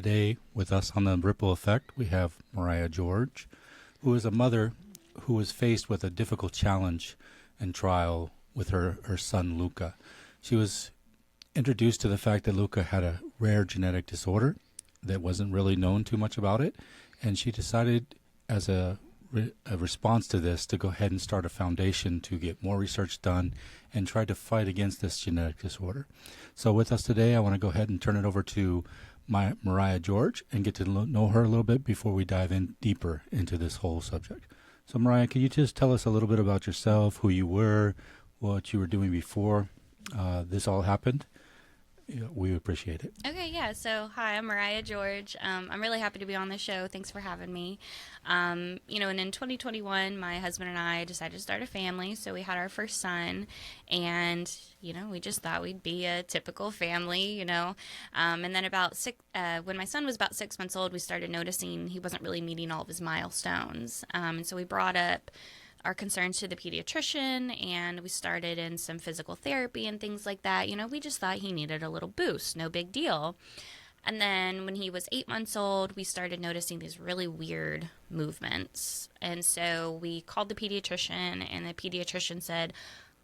today with us on the Ripple Effect, we have Mariah George, who is a mother who was faced with a difficult challenge and trial with her son, Luca. She was introduced to the fact that Luca had a rare genetic disorder that wasn't really known too much about it, and she decided as a response to this to go ahead and start a foundation to get more research done and try to fight against this genetic disorder. So with us today, I want to go ahead and turn it over to Mariah George and get to know her a little bit before we dive in deeper into this whole subject. So Mariah, can you just tell us a little bit about yourself, who you were, what you were doing before this all happened? We appreciate it. Okay, yeah. So, hi, I'm Mariah George. I'm really happy to be on the show. Thanks for having me. And in 2021, my husband and I decided to start a family. So we had our first son, and, we just thought we'd be a typical family, and then when my son was about 6 months old, we started noticing he wasn't really meeting all of his milestones. And so we brought up our concerns to the pediatrician, and we started in some physical therapy and things like that. We just thought he needed a little boost, no big deal. And then when he was 8 months old, we started noticing these really weird movements. And so we called the pediatrician, and the pediatrician said,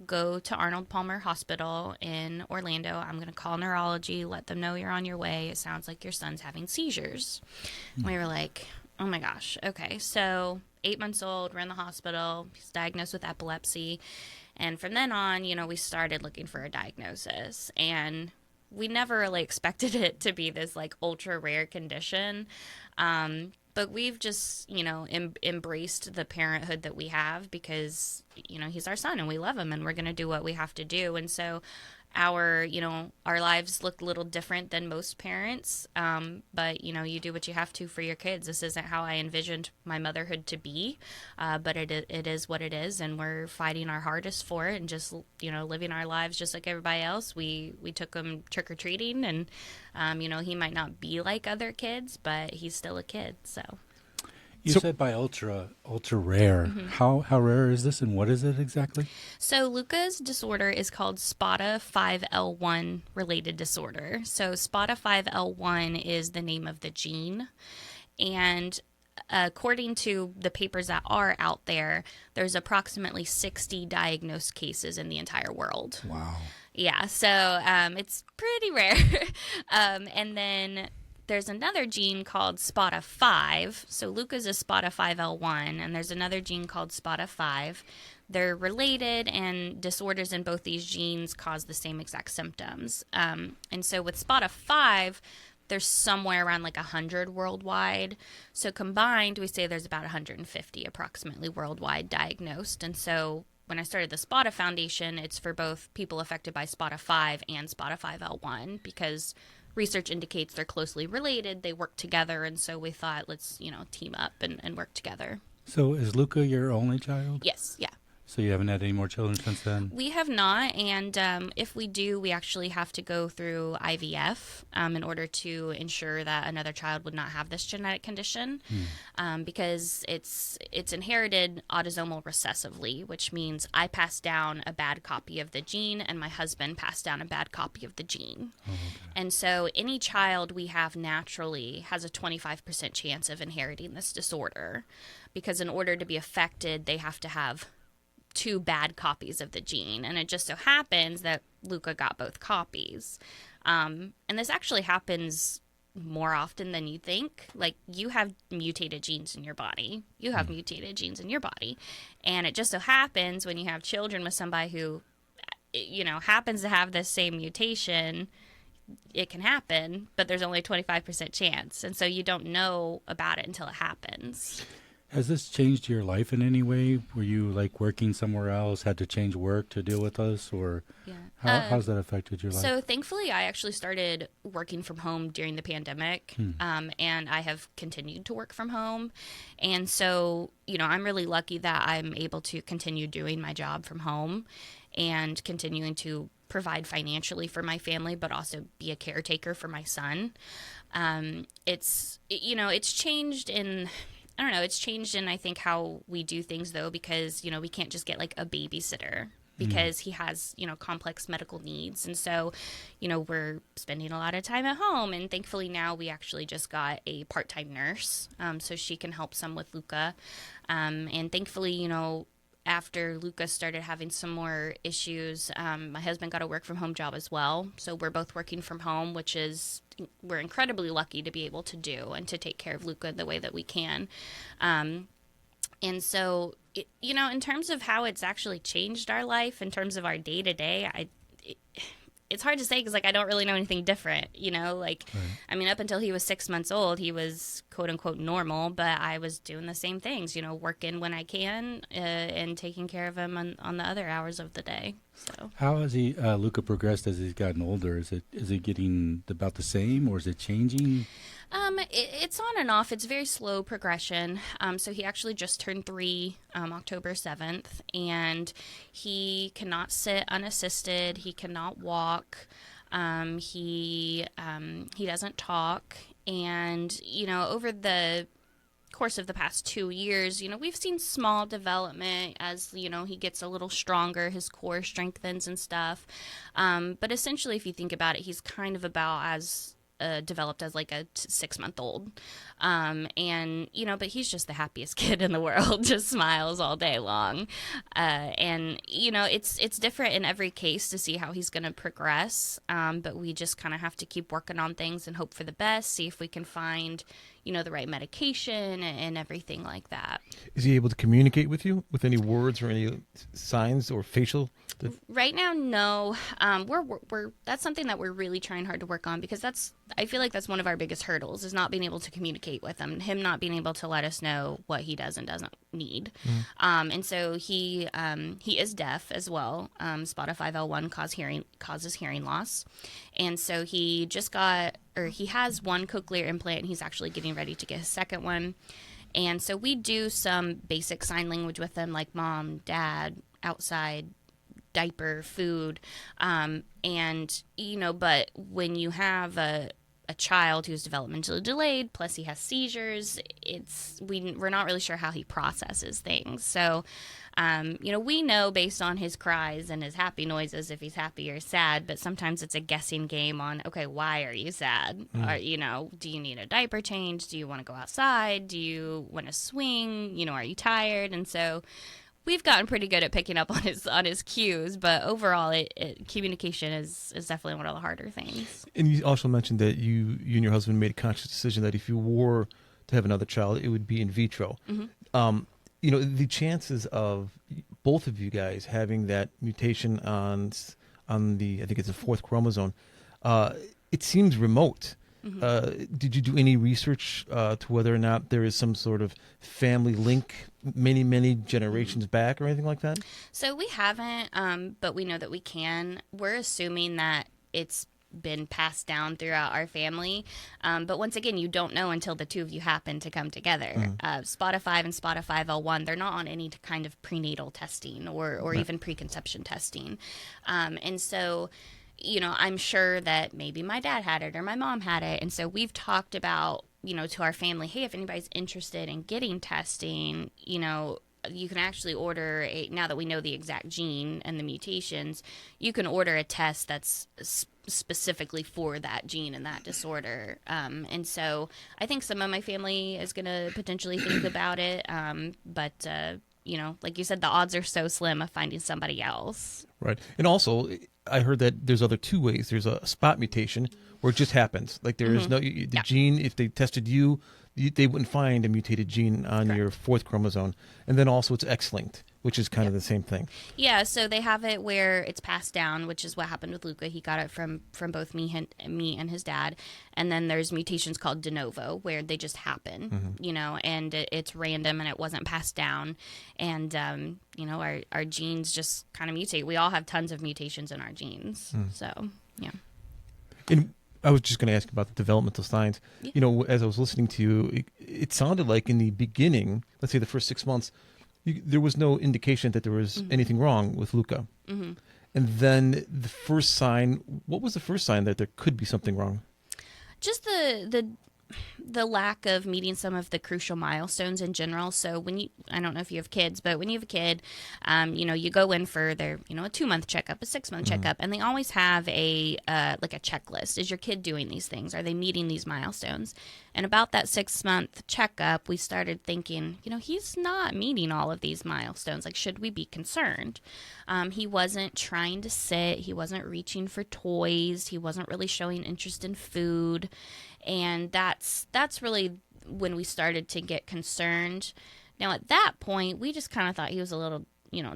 go to Arnold Palmer Hospital in Orlando. I'm going to call neurology, let them know you're on your way. It sounds like your son's having seizures. And we were like, oh my gosh. Okay. So 8 months old, we're in the hospital, he's diagnosed with epilepsy. And from then on, we started looking for a diagnosis. And we never really expected it to be this ultra rare condition. But we've just, embraced the parenthood that we have because, he's our son and we love him and we're going to do what we have to do. And so our lives look a little different than most parents. But, you do what you have to for your kids. This isn't how I envisioned my motherhood to be. But it is what it is. And we're fighting our hardest for it and just, living our lives just like everybody else. We took him trick-or-treating and, he might not be like other kids, but he's still a kid. So. You said by ultra rare. Mm-hmm. How rare is this and what is it exactly? So Luca's disorder is called Spota 5L1 related disorder. So Spota 5L1 is the name of the gene. And according to the papers that are out there, there's approximately 60 diagnosed cases in the entire world. Wow. Yeah, so it's pretty rare. And then there's another gene called Spota 5. So Luca's is Spota 5L1, and there's another gene called Spota 5. They're related, and disorders in both these genes cause the same exact symptoms. And so with Spota 5, there's somewhere around 100 worldwide. So combined, we say there's about 150 approximately worldwide diagnosed. And so when I started the Spota Foundation, it's for both people affected by Spota 5 and Spota 5L1 because research indicates they're closely related. They work together, and so we thought, let's, team up and work together. So is Luca your only child? Yes, yeah. So you haven't had any more children since then? We have not, and if we do, we actually have to go through IVF in order to ensure that another child would not have this genetic condition, because it's inherited autosomal recessively, which means I pass down a bad copy of the gene, and my husband passed down a bad copy of the gene. Oh, okay. And so any child we have naturally has a 25% chance of inheriting this disorder, because in order to be affected, they have to have two bad copies of the gene, and it just so happens that Luca got both copies. And this actually happens more often than you think. You have mutated genes in your body. You have mutated genes in your body. And it just so happens when you have children with somebody who, happens to have this same mutation, it can happen, but there's only a 25% chance. And so you don't know about it until it happens. Has this changed your life in any way? Were you working somewhere else, had to change work to deal with us, or how's that affected your life? So thankfully, I actually started working from home during the pandemic, and I have continued to work from home. And so, I'm really lucky that I'm able to continue doing my job from home and continuing to provide financially for my family, but also be a caretaker for my son. It's changed in... I don't know, it's changed in, I think, how we do things, though, because, we can't just get, a babysitter. because he has, complex medical needs. And so, we're spending a lot of time at home. And thankfully now we actually just got a part-time nurse, so she can help some with Luca. And thankfully, after Luca started having some more issues, my husband got a work from home job as well. So we're both working from home, which is, we're incredibly lucky to be able to do and to take care of Luca the way that we can. And so, in terms of how it's actually changed our life, in terms of our day to day, it's hard to say because I don't really know anything different, right. I mean, up until he was 6 months old, he was quote unquote normal, but I was doing the same things, working when I can, and taking care of him on the other hours of the day. So how has Luca progressed as he's gotten older? Is it getting about the same, or is it changing? It's on and off. It's very slow progression. So he actually just turned 3 October 7th, and he cannot sit unassisted. He cannot walk. He doesn't talk. And, over the course of the past 2 years, we've seen small development as, he gets a little stronger, his core strengthens and stuff. But essentially, if you think about it, he's kind of about as developed as like a 6-month-old. And, but he's just the happiest kid in the world, just smiles all day long. And, it's different in every case to see how he's going to progress. But we just kind of have to keep working on things and hope for the best, see if we can find, the right medication and everything like that. Is he able to communicate with you with any words or any signs or facial? Right now, no. We're that's something that we're really trying hard to work on, because I feel like that's one of our biggest hurdles, is not being able to communicate with him not being able to let us know what he does and doesn't need. And so he is deaf as well. Spota 5L1 causes hearing loss. And so he has one cochlear implant, and he's actually getting ready to get his second one. And so we do some basic sign language with him, like mom, dad, outside, diaper, food. And, but when you have a child who's developmentally delayed, plus he has seizures, we're not really sure how he processes things. So, we know based on his cries and his happy noises if he's happy or sad, but sometimes it's a guessing game on, okay, why are you sad? Or, do you need a diaper change? Do you want to go outside? Do you want to swing? Are you tired? And so we've gotten pretty good at picking up on his cues, but overall, communication is definitely one of the harder things. And you also mentioned that you and your husband made a conscious decision that if you were to have another child, it would be in vitro. The chances of both of you guys having that mutation on the, I think it's the 4th chromosome, it seems remote. Did you do any research to whether or not there is some sort of family link many, many generations back or anything like that? So we haven't, but we know that we can. We're assuming that it's been passed down throughout our family. But once again, you don't know until the two of you happen to come together. Spota 5 and Spota 5L1, they're not on any kind of prenatal testing or even preconception testing. And so, I'm sure that maybe my dad had it or my mom had it. And so we've talked about, to our family, hey, if anybody's interested in getting testing, you can actually order now that we know the exact gene and the mutations, you can order a test that's specifically for that gene and that disorder. And so I think some of my family is going to potentially think about it. But like you said, the odds are so slim of finding somebody else. Right. And also, I heard that there's 2 ways. There's a spot mutation where it just happens. Like there is the gene, if they tested you, they wouldn't find a mutated gene on your 4th chromosome. And then also it's X-linked, which is kind of the same thing. Yeah, so they have it where it's passed down, which is what happened with Luca. He got it from both me and his dad. And then there's mutations called de novo, where they just happen, and it's random and it wasn't passed down. And, our genes just kind of mutate. We all have tons of mutations in our genes. So, yeah. And I was just going to ask about the developmental signs. Yeah. As I was listening to you, it sounded like in the beginning, let's say the first 6 months, there was no indication that there was anything wrong with Luca. And then the first sign, what was the first sign that there could be something wrong? Just the the lack of meeting some of the crucial milestones in general. So I don't know if you have kids, but when you have a kid, you go in for their, a 2-month checkup, a 6-month checkup, and they always have a checklist. Is your kid doing these things? Are they meeting these milestones? And about that 6-month checkup, we started thinking, he's not meeting all of these milestones. Like, should we be concerned? He wasn't trying to sit. He wasn't reaching for toys. He wasn't really showing interest in food. And that's really when we started to get concerned. Now, at that point, we just kind of thought he was a little,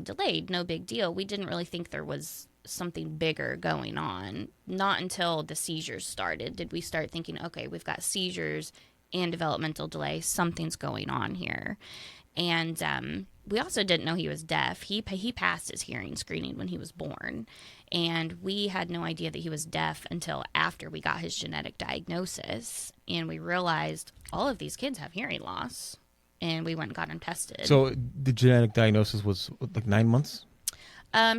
delayed. No big deal. We didn't really think there was something bigger going on. Not until the seizures started did we start thinking, okay, we've got seizures and developmental delay. Something's going on here. And we also didn't know he was deaf. He passed his hearing screening when he was born. And we had no idea that he was deaf until after we got his genetic diagnosis. And we realized all of these kids have hearing loss. And we went and got him tested. So the genetic diagnosis was like 9 months?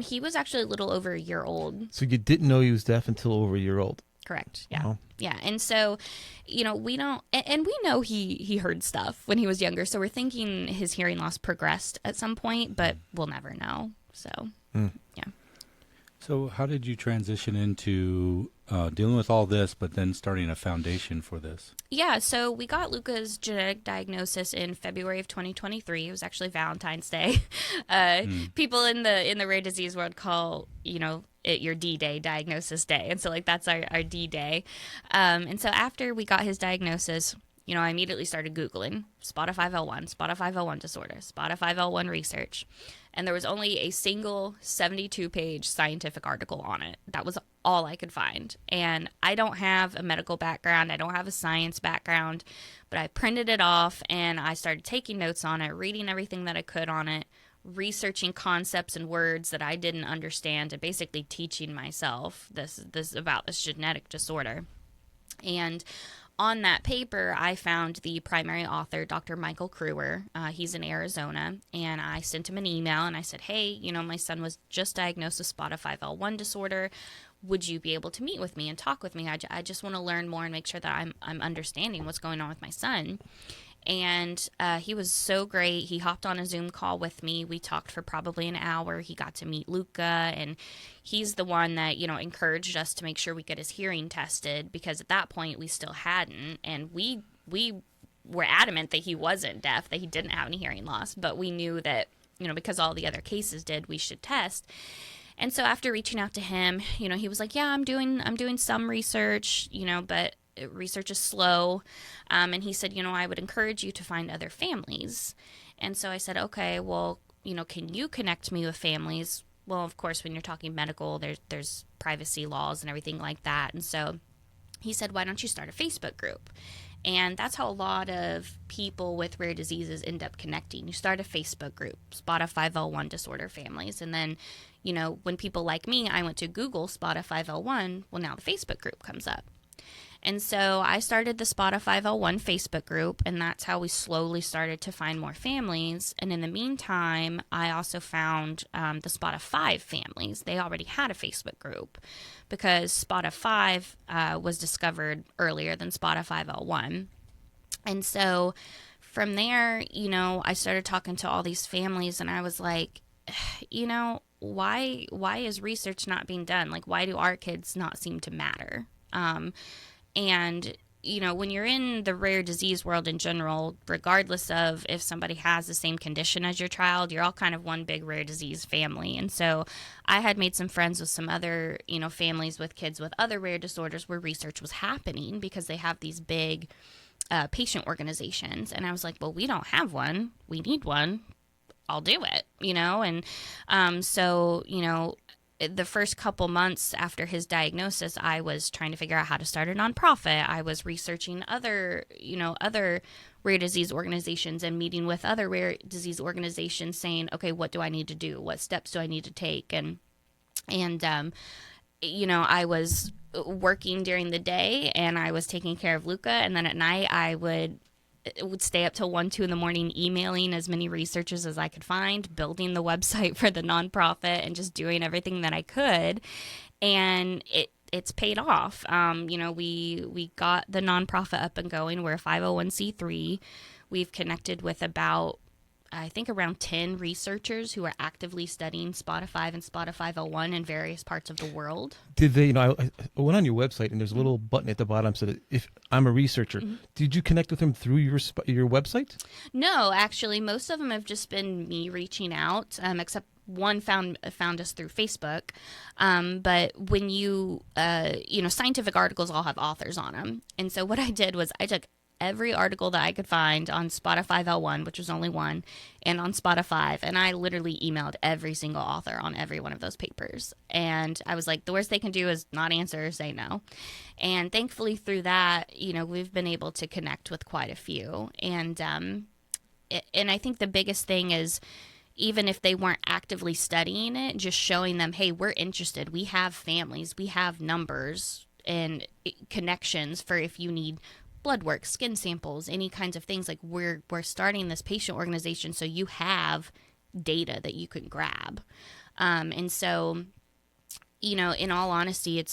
He was actually a little over a year old. So you didn't know he was deaf until over a year old? Correct. Yeah. Wow. Yeah. And so, we don't, and we know he heard stuff when he was younger. So we're thinking his hearing loss progressed at some point, but we'll never know. So, yeah. So how did you transition into dealing with all this, but then starting a foundation for this? Yeah, so we got Luca's genetic diagnosis in February of 2023. It was actually Valentine's Day. People in the rare disease world call, it your D-Day, diagnosis day. And so, that's our D-Day. And so after we got his diagnosis, I immediately started Googling SPATA 5L1 disorder, SPATA 5L1 research. And there was only a single 72-page scientific article on it. That was all I could find. And I don't have a medical background. I don't have a science background. But I printed it off, and I started taking notes on it, reading everything that I could on it, researching concepts and words that I didn't understand, and basically teaching myself this about this genetic disorder. And on that paper, I found the primary author, Dr. Michael Kruer. He's in Arizona, and I sent him an email, and I said, hey, my son was just diagnosed with SPATA 5L1 disorder. Would you be able to meet with me and talk with me? I just want to learn more and make sure that I'm understanding what's going on with my son. And he was so great. He hopped on a Zoom call with me. We talked for probably an hour. He got to meet Luca, and he's the one that, encouraged us to make sure we get his hearing tested, because at that point we still hadn't. And we were adamant that he wasn't deaf, that he didn't have any hearing loss. But we knew that, because all the other cases did, we should test. And so after reaching out to him, he was like, yeah, I'm doing some research, but research is slow. And he said, I would encourage you to find other families. And so I said, okay, well, can you connect me with families? Well, of course, when you're talking medical, there's privacy laws and everything like that. And so he said, why don't you start a Facebook group? And that's how a lot of people with rare diseases end up connecting. You start a Facebook group, SPATA 5L1 disorder families. And then, when people like me, I went to Google SPATA 5L1, well, now the Facebook group comes up. And so I started the SPATA 5L1 Facebook group, and that's how we slowly started to find more families. And in the meantime, I also found the SPATA 5 families. They already had a Facebook group because SPATA 5 was discovered earlier than SPATA 5L1. And so from there, I started talking to all these families, and I was like, why is research not being done? Like, why do our kids not seem to matter? And, when you're in the rare disease world in general, regardless of if somebody has the same condition as your child, you're all kind of one big rare disease family. And so I had made some friends with some other, families with kids with other rare disorders where research was happening because they have these big patient organizations. And I was like, well, we don't have one. We need one. I'll do it, And so, the first couple months after his diagnosis, I was trying to figure out how to start a nonprofit. I was researching other rare disease organizations and meeting with other rare disease organizations saying, okay, what do I need to do? What steps do I need to take? And I was working during the day, and I was taking care of Luca. And then at night I would stay up till 1, 2 in the morning emailing as many researchers as I could find, building the website for the nonprofit, and just doing everything that I could. And it's paid off. We got the nonprofit up and going. We're a 501c3. We've connected with about, I think, around 10 researchers who are actively studying SPATA 5 and SPATA 501 in various parts of the world. Did they, I went on your website and there's a little button at the bottom said, if I'm a researcher, did you connect with them through your website? No, actually, most of them have just been me reaching out, except one found us through Facebook. But when scientific articles all have authors on them. And so what I did was I took every article that I could find on SPATA 501, which was only one, and on SPATA 5, and I literally emailed every single author on every one of those papers. And I was like, the worst they can do is not answer or say no. And thankfully through that, we've been able to connect with quite a few. And I think the biggest thing is, even if they weren't actively studying it, just showing them, hey, we're interested. We have families, we have numbers and connections for if you need blood work, skin samples, any kinds of things. Like we're starting this patient organization, so you have data that you can grab. And so, in all honesty,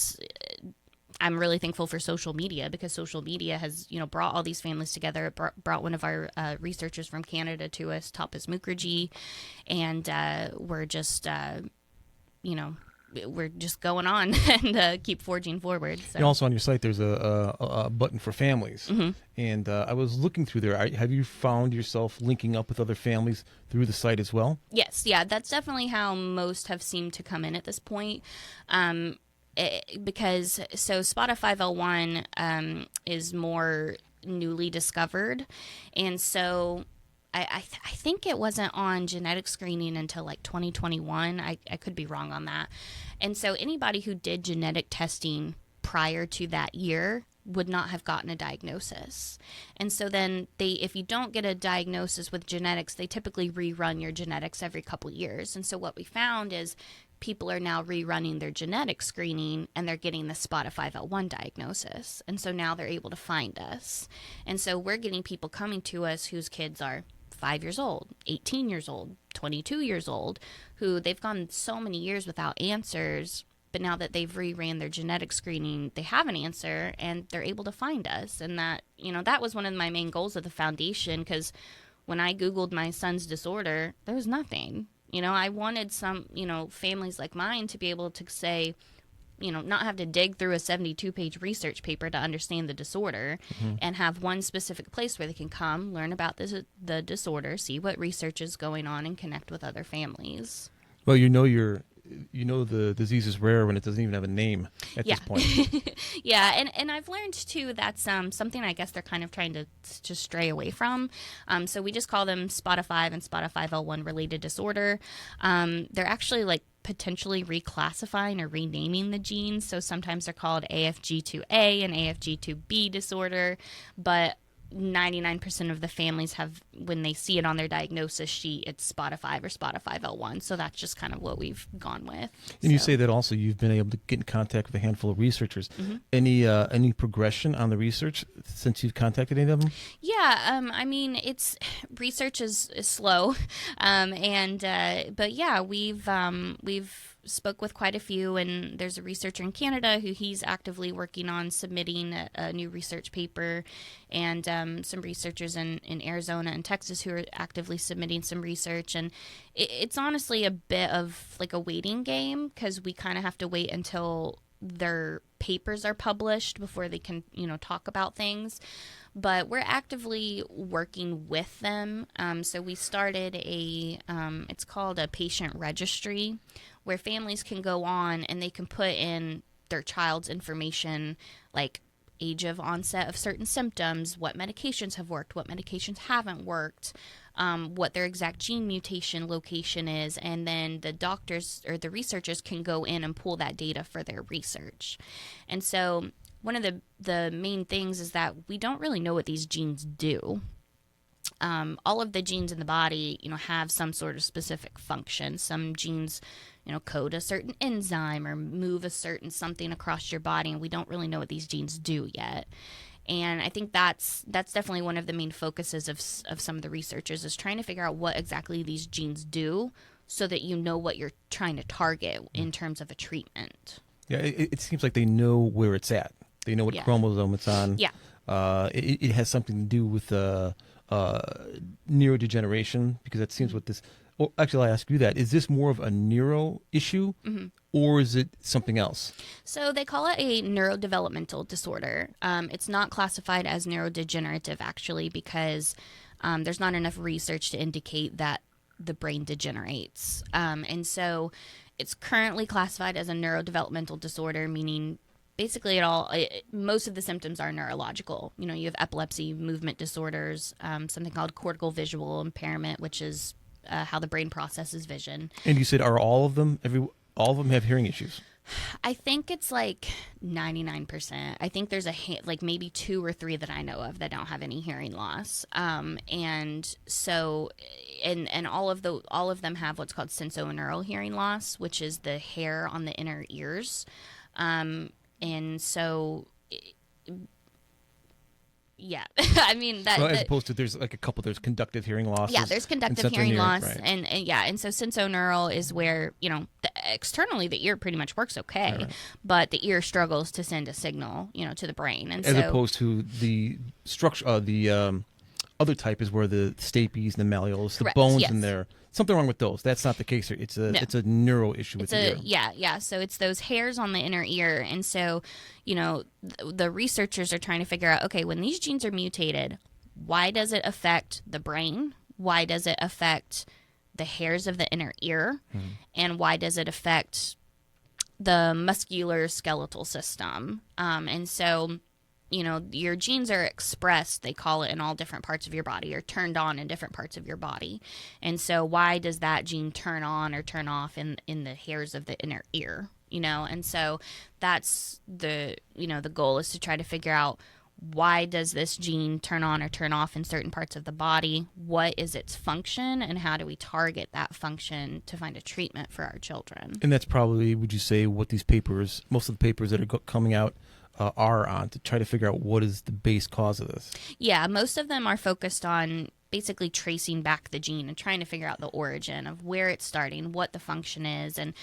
I'm really thankful for social media, because social media has, brought all these families together. It brought one of our researchers from Canada to us, Tapas Mukherjee, and we're just, we're just going on and keep forging forward. So. And also on your site, there's a button for families. And I was looking through there. Have you found yourself linking up with other families through the site as well? Yes. Yeah, that's definitely how most have seemed to come in at this point. Because SPATA 501 is more newly discovered, and so I think it wasn't on genetic screening until like 2021. I could be wrong on that. And so anybody who did genetic testing prior to that year would not have gotten a diagnosis. And so then if you don't get a diagnosis with genetics, they typically rerun your genetics every couple years. And so what we found is people are now rerunning their genetic screening and they're getting the SPATA 501 diagnosis. And so now they're able to find us. And so we're getting people coming to us whose kids are 5 years old, 18 years old, 22 years old, who they've gone so many years without answers. But now that they've reran their genetic screening, they have an answer and they're able to find us. And that, that was one of my main goals of the foundation, because when I Googled my son's disorder, there was nothing. I wanted some, families like mine to be able to say, not have to dig through a 72-page research paper to understand the disorder, and have one specific place where they can come, learn about the disorder, see what research is going on, and connect with other families. Well, the disease is rare when it doesn't even have a name at this point. Yeah, and I've learned too that's something I guess they're kind of trying to stray away from. So we just call them SPATA 5 and SPATA 501 related disorder. They're actually like potentially reclassifying or renaming the genes. So sometimes they're called AFG2A and AFG2B disorder, but 99% of the families have, when they see it on their diagnosis sheet, it's SPATA 5 or SPATA 501. So that's just kind of what we've gone with. And you say that also you've been able to get in contact with a handful of researchers. Any progression on the research since you've contacted any of them? Yeah, it's research is slow, but yeah, we've spoke with quite a few, and there's a researcher in Canada who he's actively working on submitting a new research paper, and some researchers in Arizona and Texas who are actively submitting some research. And it's honestly a bit of like a waiting game, because we kind of have to wait until their papers are published before they can, talk about things. But we're actively working with them. So we started it's called a patient registry, where families can go on and they can put in their child's information, like age of onset of certain symptoms, what medications have worked, what medications haven't worked, what their exact gene mutation location is, and then the doctors or the researchers can go in and pull that data for their research. And so one of the main things is that we don't really know what these genes do. All of the genes in the body, have some sort of specific function. Some genes, code a certain enzyme or move a certain something across your body, and we don't really know what these genes do yet. And I think that's definitely one of the main focuses of some of the researchers, is trying to figure out what exactly these genes do, so that you know what you're trying to target in terms of a treatment. Yeah, it seems like they know where it's at. They know what chromosome it's on. Yeah. It has something to do with neurodegeneration, because that seems what this. Well, actually, I'll ask you that. Is this more of a neuro issue, or is it something else? So they call it a neurodevelopmental disorder. It's not classified as neurodegenerative, actually, because there's not enough research to indicate that the brain degenerates. And so it's currently classified as a neurodevelopmental disorder, meaning basically most of the symptoms are neurological. You know, you have epilepsy, movement disorders, something called cortical visual impairment, which is how the brain processes vision. And you said, are all of them have hearing issues? I think it's like 99%. I think there's like maybe 2 or 3 that I know of that don't have any hearing loss. And so, and all of them have what's called sensorineural hearing loss, which is the hair on the inner ears. And so, yeah, I mean that. Well, as opposed to there's conductive hearing loss. Yeah, there's conductive hearing loss, right. and so sensorineural is where externally the ear pretty much works okay, right. But the ear struggles to send a signal, to the brain, and as opposed to the structure, other type is where the stapes, the malleolus, the bones in there. Something wrong with those. That's not the case here. It's a neuro issue with the ear. Yeah. So it's those hairs on the inner ear. And so, the researchers are trying to figure out, okay, when these genes are mutated, why does it affect the brain? Why does it affect the hairs of the inner ear? Mm-hmm. And why does it affect the musculoskeletal system? And so, your genes are expressed, they call it, in all different parts of your body, or turned on in different parts of your body. And so why does that gene turn on or turn off in the hairs of the inner ear? And so that's the goal, is to try to figure out, why does this gene turn on or turn off in certain parts of the body? What is its function, and how do we target that function to find a treatment for our children? And that's probably, would you say, what these papers, most of the papers that are coming out, are on, to try to figure out what is the base cause of this? Yeah, most of them are focused on basically tracing back the gene and trying to figure out the origin of where it's starting, what the function is. And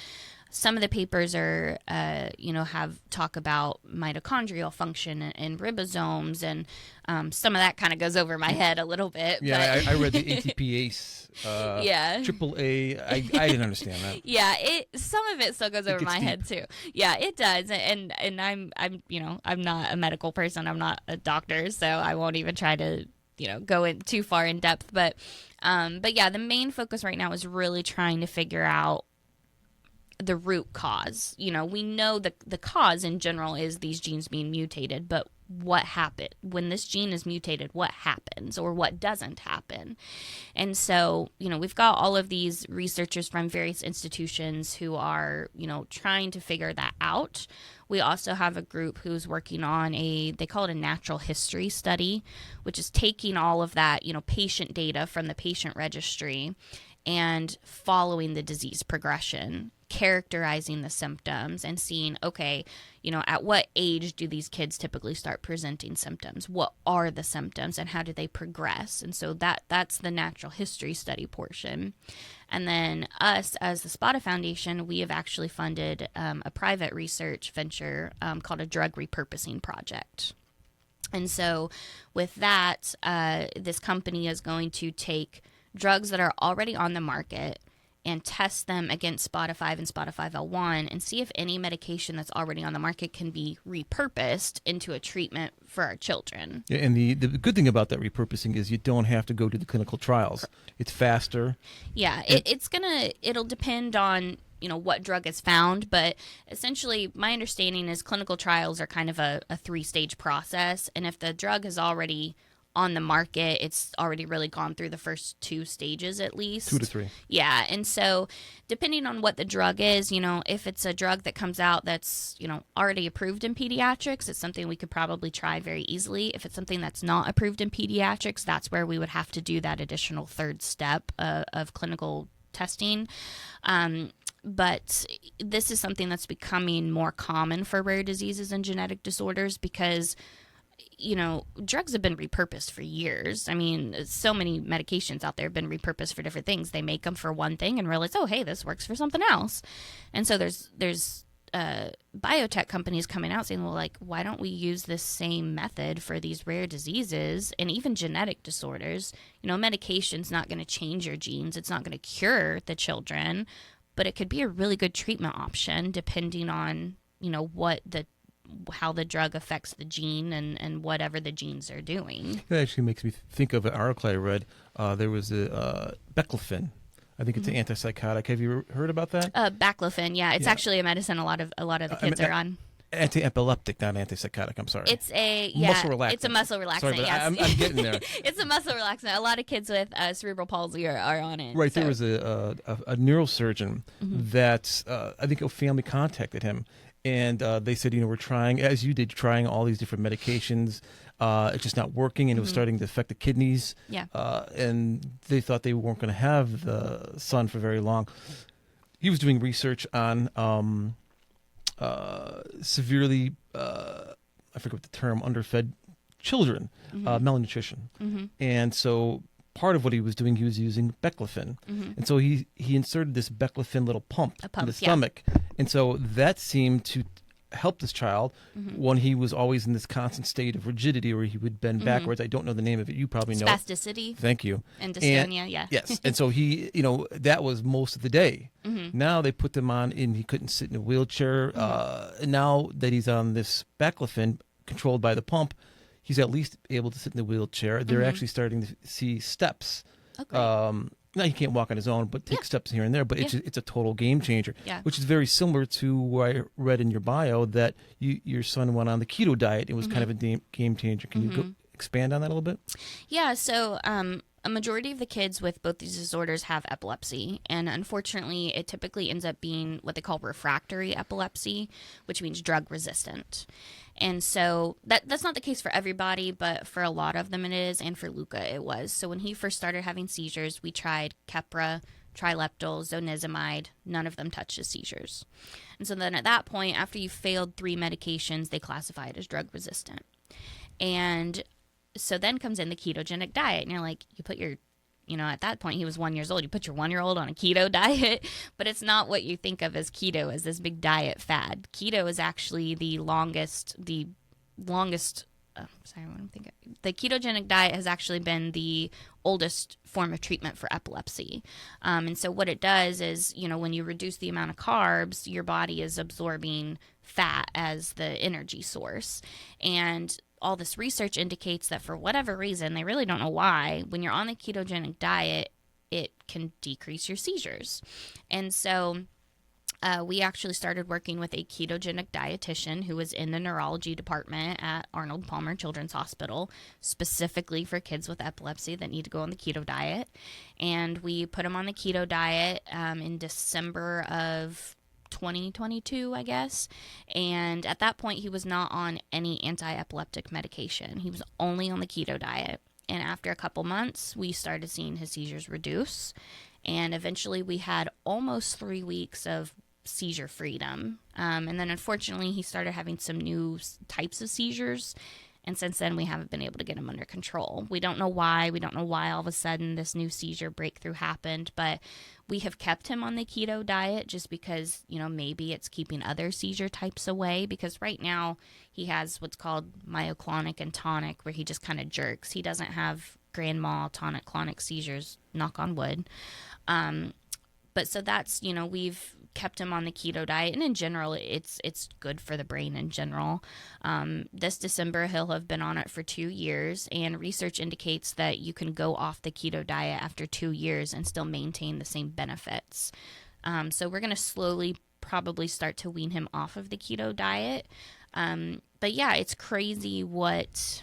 some of the papers are, have talk about mitochondrial function and ribosomes, and some of that kind of goes over my head a little bit. Yeah, I read the ATPase, AAA. I didn't understand that. Yeah, some of it still goes over my head too. Yeah, it does, and I'm not a medical person. I'm not a doctor, so I won't even try to go in too far in depth. But yeah, the main focus right now is really trying to figure out the root cause. We know the cause in general is these genes being mutated, but what happened when this gene is mutated? What happens, or what doesn't happen? And so, we've got all of these researchers from various institutions who are, trying to figure that out. We also have a group who's working on they call it a natural history study, which is taking all of that, patient data from the patient registry and following the disease progression, characterizing the symptoms, and seeing, okay, at what age do these kids typically start presenting symptoms? What are the symptoms, and how do they progress? And so that's the natural history study portion. And then us, as the SPATA Foundation, we have actually funded a private research venture called a drug repurposing project. And so with that, this company is going to take drugs that are already on the market and test them against SPATA 5 and SPATA 5L1 and see if any medication that's already on the market can be repurposed into a treatment for our children. Yeah, and the good thing about that repurposing is you don't have to go to the clinical trials. It's faster. Yeah, it'll depend on what drug is found, but essentially my understanding is clinical trials are kind of a 3-stage process, and if the drug is already on the market, it's already really gone through the first 2 stages at least. 2 to 3. Yeah, and so depending on what the drug is, if it's a drug that comes out that's, already approved in pediatrics, it's something we could probably try very easily. If it's something that's not approved in pediatrics, that's where we would have to do that additional 3rd step of clinical testing. But this is something that's becoming more common for rare diseases and genetic disorders because drugs have been repurposed for years. I mean, so many medications out there have been repurposed for different things. They make them for one thing and realize, oh, hey, this works for something else. And so there's biotech companies coming out saying, well, like, why don't we use this same method for these rare diseases and even genetic disorders? You know, medication's not going to change your genes. It's not going to cure the children, but it could be a really good treatment option depending on, you know, how the drug affects the gene and whatever the genes are doing. That actually makes me think of an article I read. There was a Baclofen. I think it's an antipsychotic. Have you heard about that? Baclofen, yeah. It's actually a medicine a lot of the kids are on. Anti-epileptic, not antipsychotic. I'm sorry. It's a muscle relaxant. It's a muscle relaxant. Sorry, but yes. I'm getting there. It's a muscle relaxant. A lot of kids with cerebral palsy are on it. Right. So. There was a neurosurgeon that I think a family contacted him, and they said, you know, we're trying, as you did, trying all these different medications. It's just not working, and it was starting to affect the kidneys. Yeah. And they thought they weren't going to have the son for very long. He was doing research on severely, I forget what the term, underfed children, malnutrition. And so part of what he was doing, he was using Baclofen. And so he inserted this Baclofen little pump in the stomach. And so that seemed to help this child when he was always in this constant state of rigidity where he would bend backwards. I don't know the name of it. You probably know. Spasticity. Thank you. And dystonia, yeah. Yes. And so he, you know, that was most of the day. Now they put them on and he couldn't sit in a wheelchair. And now that he's on this Baclofen controlled by the pump, he's at least able to sit in the wheelchair. They're actually starting to see steps. Okay. Now he can't walk on his own, but take steps here and there. But it's a total game changer, which is very similar to what I read in your bio that your son went on the keto diet. It was kind of a game changer. Can you expand on that a little bit? Yeah. So a majority of the kids with both these disorders have epilepsy, and unfortunately, it typically ends up being what they call refractory epilepsy, which means drug resistant. And so that's not the case for everybody, but for a lot of them it is, and for Luca it was. So when he first started having seizures, we tried Keppra, Trileptal, Zonisamide. None of them touched his seizures. And so then at that point, after you failed 3 medications, they classify it as drug resistant. And so then comes in the ketogenic diet, and you're like, you put your, you know, at that point he was 1 year old. You put your 1-year-old on a keto diet, but it's not what you think of as keto, as this big diet fad. Keto is actually the ketogenic diet has actually been the oldest form of treatment for epilepsy. And so what it does is, you know, when you reduce the amount of carbs, your body is absorbing fat as the energy source. And all this research indicates that for whatever reason, they really don't know why, when you're on the ketogenic diet, it can decrease your seizures. And so we actually started working with a ketogenic dietitian who was in the neurology department at Arnold Palmer Children's Hospital, specifically for kids with epilepsy that need to go on the keto diet. And we put him on the keto diet in December of 2022, I guess. And at that point, he was not on any anti-epileptic medication. He was only on the keto diet. And after a couple months, we started seeing his seizures reduce. And eventually we had almost 3 weeks of seizure freedom. And then unfortunately, he started having some new types of seizures. And since then, we haven't been able to get him under control. We don't know why. We don't know why all of a sudden this new seizure breakthrough happened. But we have kept him on the keto diet just because, you know, maybe it's keeping other seizure types away. Because right now he has what's called myoclonic and tonic, where he just kind of jerks. He doesn't have grand mal, tonic, clonic seizures, knock on wood. But so that's, you know, we've kept him on the keto diet, and in general, it's good for the brain in general. This December, he'll have been on it for 2 years, and research indicates that you can go off the keto diet after 2 years and still maintain the same benefits. So we're going to slowly probably start to wean him off of the keto diet. But yeah, it's crazy what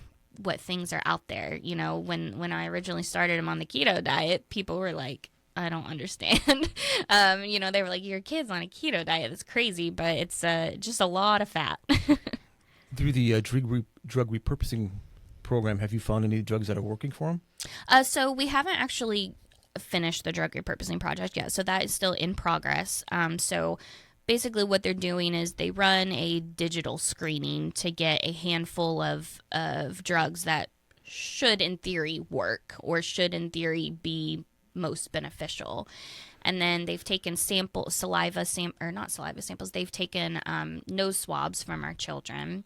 things are out there. You know, when I originally started him on the keto diet, people were like, I don't understand. You know, they were like, your kid's on a keto diet. That's crazy, but it's just a lot of fat. Through the drug repurposing program, have you found any drugs that are working for him? So we haven't actually finished the drug repurposing project yet. So that is still in progress. So basically what they're doing is they run a digital screening to get a handful of drugs that should in theory work, or should in theory be most beneficial. And then they've taken they've taken nose swabs from our children,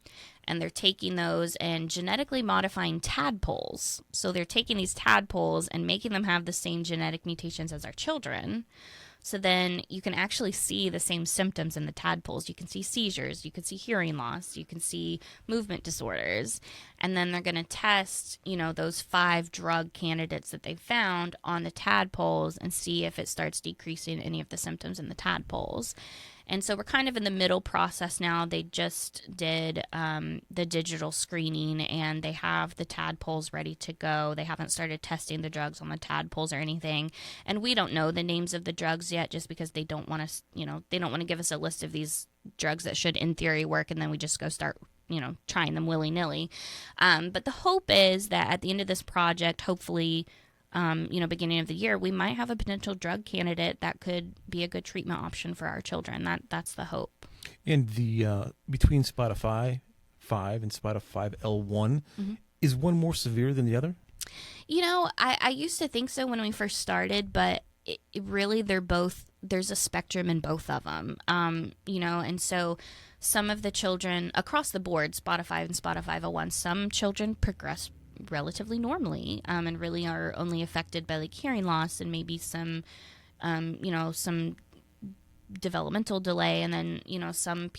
and they're taking those and genetically modifying tadpoles. So they're taking these tadpoles and making them have the same genetic mutations as our children. So then you can actually see the same symptoms in the tadpoles. You can see seizures, you can see hearing loss, you can see movement disorders. And then they're going to test, those 5 drug candidates that they found on the tadpoles and see if it starts decreasing any of the symptoms in the tadpoles. And so we're kind of in the middle process now. They just did the digital screening, and they have the tadpoles ready to go. They haven't started testing the drugs on the tadpoles or anything. And we don't know the names of the drugs yet, just because they don't want to, they don't want to give us a list of these drugs that should, in theory, work, and then we just go start trying them willy-nilly. But the hope is that at the end of this project, hopefully, beginning of the year, we might have a potential drug candidate that could be a good treatment option for our children. That's the hope. And the between SPATA 5 and SPATA 5L1, is one more severe than the other? I used to think so when we first started, but it really, there's a spectrum in both of them. And so some of the children across the board, SPATA 5 and SPATA 5L1, some children progress relatively normally, and really are only affected by like hearing loss and maybe some developmental delay. And then, some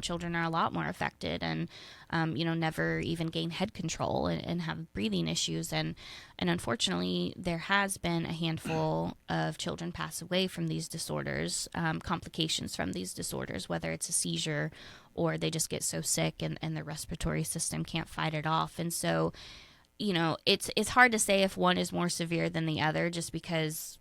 children are a lot more affected and, never even gain head control and have breathing issues. And unfortunately, there has been a handful of children pass away from these disorders, complications from these disorders, whether it's a seizure or they just get so sick and the respiratory system can't fight it off. And so, it's hard to say if one is more severe than the other, just because,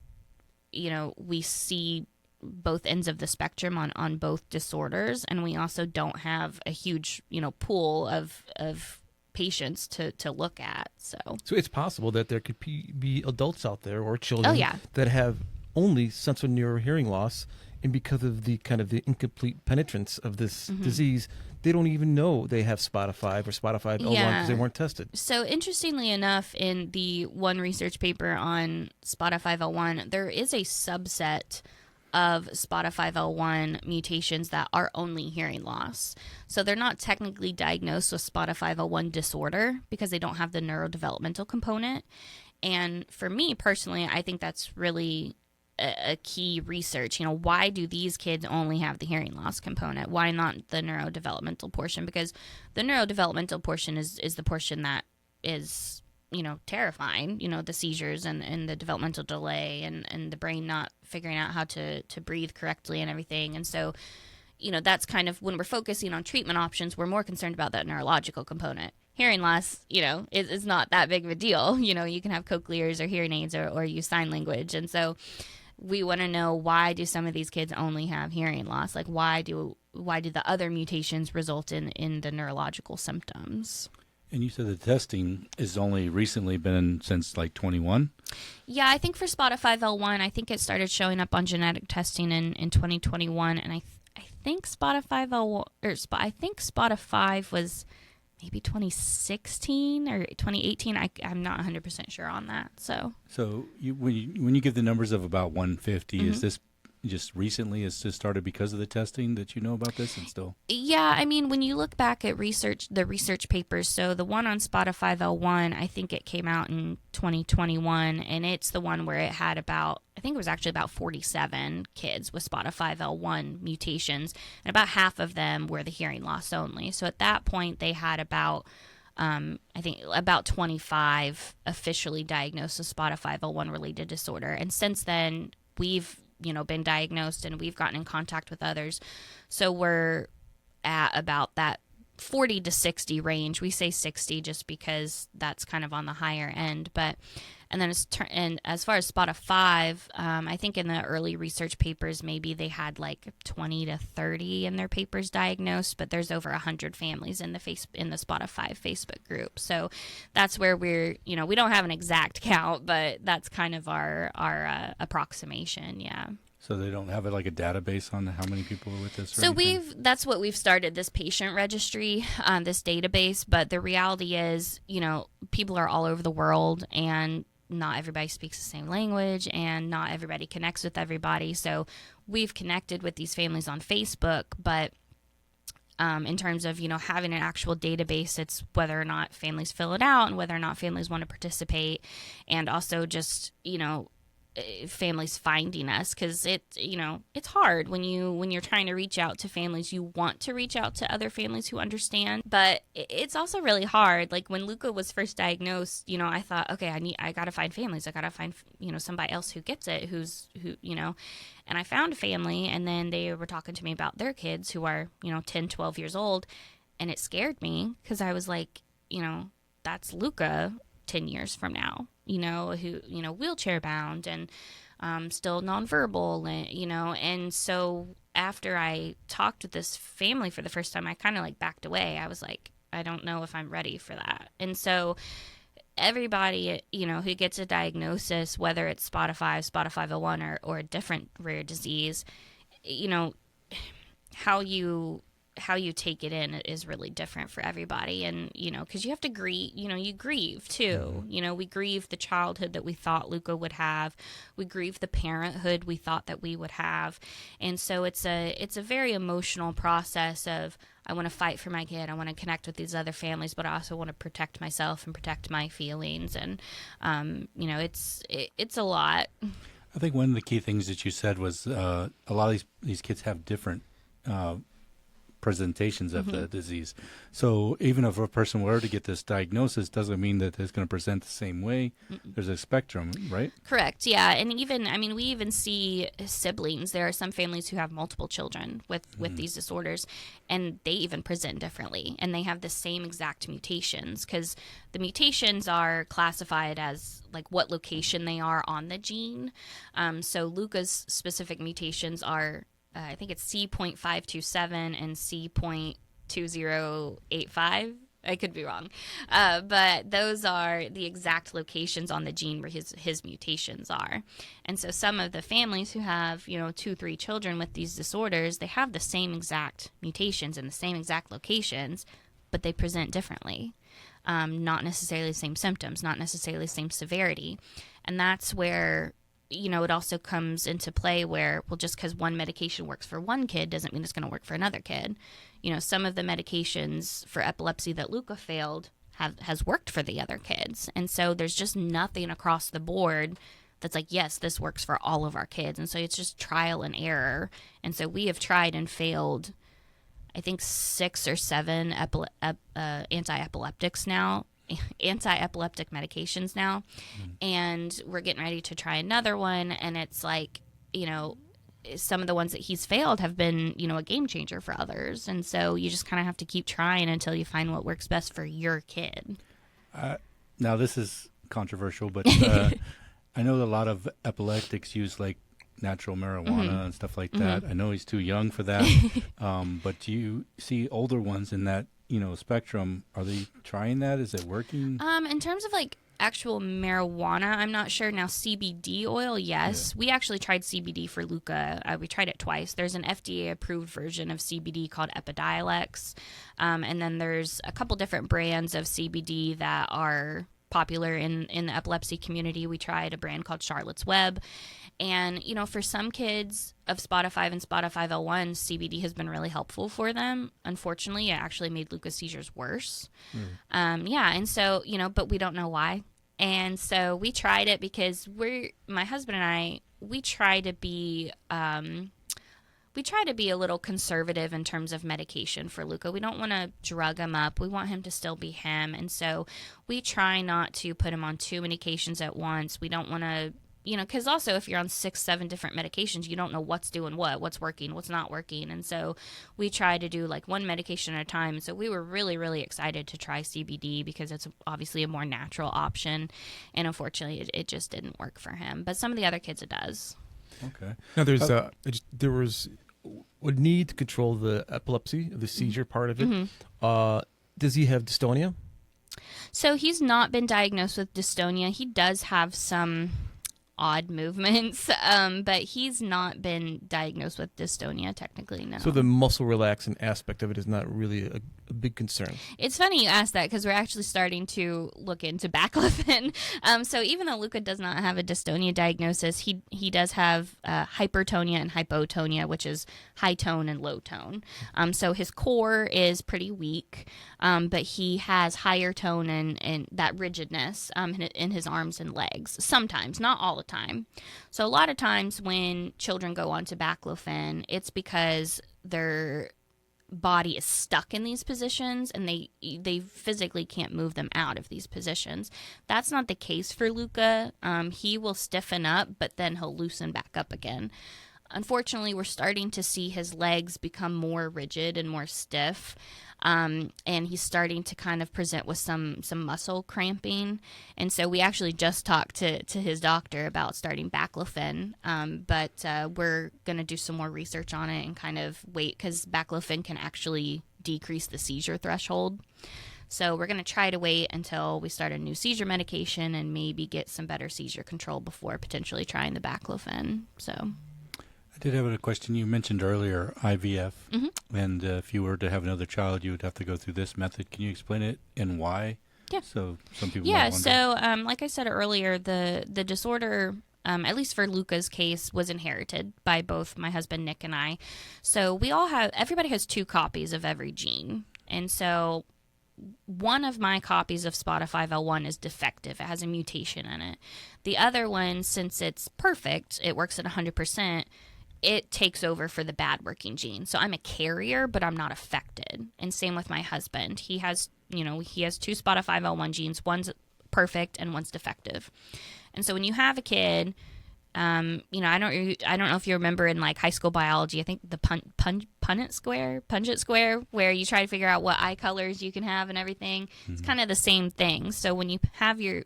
we see both ends of the spectrum on both disorders, and we also don't have a huge, pool of patients to look at. So it's possible that there could be adults out there or children that have only sensorineural hearing loss, and because of the kind of the incomplete penetrance of this disease, they don't even know they have SPATA 5 or SPATA 5L1 because they weren't tested. So interestingly enough, in the one research paper on SPATA 5L1, there is a subset of SPATA 5L1 mutations that are only hearing loss. So they're not technically diagnosed with SPATA 5L1 disorder because they don't have the neurodevelopmental component. And for me personally, I think that's really a key research. Why do these kids only have the hearing loss component? Why not the neurodevelopmental portion? Because the neurodevelopmental portion is the portion that is, terrifying, the seizures and the developmental delay and the brain not figuring out how to breathe correctly and everything. And so, that's kind of when we're focusing on treatment options, we're more concerned about that neurological component. Hearing loss, is not that big of a deal. You can have cochlears or hearing aids or use sign language. And so we want to know, why do some of these kids only have hearing loss? Like, why do the other mutations result in the neurological symptoms? And you said the testing has only recently been since like 21? Yeah, I think for SPATA 5L1, I think it started showing up on genetic testing in 2021, and I think SPATA 5L1 I think SPATA 5 was maybe 2016 or 2018. I'm not 100% sure on that. So when you give the numbers of about 150, is this just recently has just started because of the testing that you know about this and still? Yeah, I mean, when you look back at the research papers, so the one on SPATA 5L1, I think it came out in 2021, and it's the one where it had about 47 kids with SPATA 5L1 mutations, and about half of them were the hearing loss only. So at that point, they had about 25 officially diagnosed with SPATA 5L1 related disorder. And since then, we've been diagnosed and we've gotten in contact with others. So we're at about that 40 to 60 range. We say 60 just because that's kind of on the higher end. And as far as SPATA 5, I think in the early research papers, maybe they had like 20 to 30 in their papers diagnosed, but there's over 100 families in the SPATA 5 Facebook group. So that's where we don't have an exact count, but that's kind of our approximation. Yeah. So they don't have like a database on how many people are with this? So that's what we've started, this patient registry, this database. But the reality is, people are all over the world, and not everybody speaks the same language and not everybody connects with everybody. So we've connected with these families on Facebook, but in terms of, having an actual database, it's whether or not families fill it out and whether or not families want to participate, and also just, families finding us, because it's hard when you're trying to reach out to families. You want to reach out to other families who understand, but it's also really hard. Like when Luca was first diagnosed, I thought, okay, I gotta find families. I gotta find somebody else who gets it, who and I found a family, and then they were talking to me about their kids who are 10, 12 years old, and it scared me because I was like, that's Luca 10 years from now, who, wheelchair bound and still nonverbal, and so after I talked with this family for the first time, I kind of like backed away. I was like, I don't know if I'm ready for that. And so everybody, who gets a diagnosis, whether it's SPATA 5, SPATA 501, or a different rare disease, how you take it in is really different for everybody. And, because you have to grieve, you grieve too. We grieve the childhood that we thought Luca would have. We grieve the parenthood we thought that we would have. And so it's a very emotional process of, I want to fight for my kid. I want to connect with these other families, but I also want to protect myself and protect my feelings. And, it's a lot. I think one of the key things that you said was a lot of these kids have different presentations of the disease. So even if a person were to get this diagnosis, doesn't mean that it's going to present the same way. There's a spectrum, right? Correct. Yeah. And even, we even see siblings. There are some families who have multiple children with these disorders, and they even present differently, and they have the same exact mutations, because the mutations are classified as like what location they are on the gene. So Luca's specific mutations are I think it's C.527 and C.2085. I could be wrong. But those are the exact locations on the gene where his mutations are. And so some of the families who have, 2-3 children with these disorders, they have the same exact mutations in the same exact locations, but they present differently. Not necessarily the same symptoms, not necessarily the same severity. And that's where it also comes into play where, well, just because one medication works for one kid doesn't mean it's going to work for another kid. Some of the medications for epilepsy that Luca failed has worked for the other kids. And so there's just nothing across the board that's like, yes, this works for all of our kids. And so it's just trial and error. And so we have tried and failed, I think, 6 or 7 anti-epileptic medications now, and we're getting ready to try another one, and it's like, some of the ones that he's failed have been, a game changer for others, and so you just kind of have to keep trying until you find what works best for your kid. Now this is controversial, but I know that a lot of epileptics use like natural marijuana and stuff like that. I know he's too young for that, but do you see older ones in that spectrum? Are they trying that? Is it working? In terms of like actual marijuana, I'm not sure. Now CBD oil, yes. Yeah. We actually tried CBD for Luca. We tried it twice. There's an FDA approved version of CBD called Epidiolex. And then there's a couple different brands of CBD that are popular in the epilepsy community. We tried a brand called Charlotte's Web. And, for some kids of SPATA 5 and SPATA 501, CBD has been really helpful for them. Unfortunately, it actually made Luca's seizures worse. And so, but we don't know why. And so we tried it because my husband and I, we try to be a little conservative in terms of medication for Luca. We don't want to drug him up. We want him to still be him. And so we try not to put him on too many medications at once. We don't want to, because also if you're on 6-7 different medications, you don't know what's doing what's working, what's not working. And so we try to do like one medication at a time. So we were really, really excited to try CBD because it's obviously a more natural option. And unfortunately, it just didn't work for him. But some of the other kids, it does. Okay. Now there was a need to control the epilepsy, the seizure part of it. Does he have dystonia? So he's not been diagnosed with dystonia. He does have some odd movements, but he's not been diagnosed with dystonia technically, no. So the muscle relaxing aspect of it is not really a big concern. It's funny you ask that because we're actually starting to look into Baclofen. So even though Luca does not have a dystonia diagnosis, he does have hypertonia and hypotonia, which is high tone and low tone. So his core is pretty weak, but he has higher tone and that rigidness in his arms and legs. Sometimes, not all the time. So a lot of times when children go onto Baclofen, it's because their body is stuck in these positions and they physically can't move them out of these positions. That's not the case for Luca. He will stiffen up, but then he'll loosen back up again. Unfortunately, we're starting to see his legs become more rigid and more stiff, and he's starting to kind of present with some muscle cramping. And so we actually just talked to his doctor about starting Baclofen, but we're going to do some more research on it and kind of wait because Baclofen can actually decrease the seizure threshold. So we're going to try to wait until we start a new seizure medication and maybe get some better seizure control before potentially trying the Baclofen. So I did have a question. You mentioned earlier IVF, Mm-hmm. and if you were to have another child, you would have to go through this method. Can you explain it and why? Yeah. So some people Yeah, might wonder. so like I said earlier, the disorder, at least for Luca's case, was inherited by both my husband Nick and I. So everybody has 2 copies of every gene. And so one of my copies of Spota 5L1 is defective. It has a mutation in it. The other one, since it's perfect, it works at 100%, it takes over for the bad working gene. So I'm a carrier, but I'm not affected. And same with my husband. He has 2 Spota 5L1 genes. One's perfect and one's defective. And so when you have a kid, I don't know if you remember in like high school biology, I think the Punnett square, where you try to figure out what eye colors you can have and everything. Mm-hmm. It's kind of the same thing. So when you pass your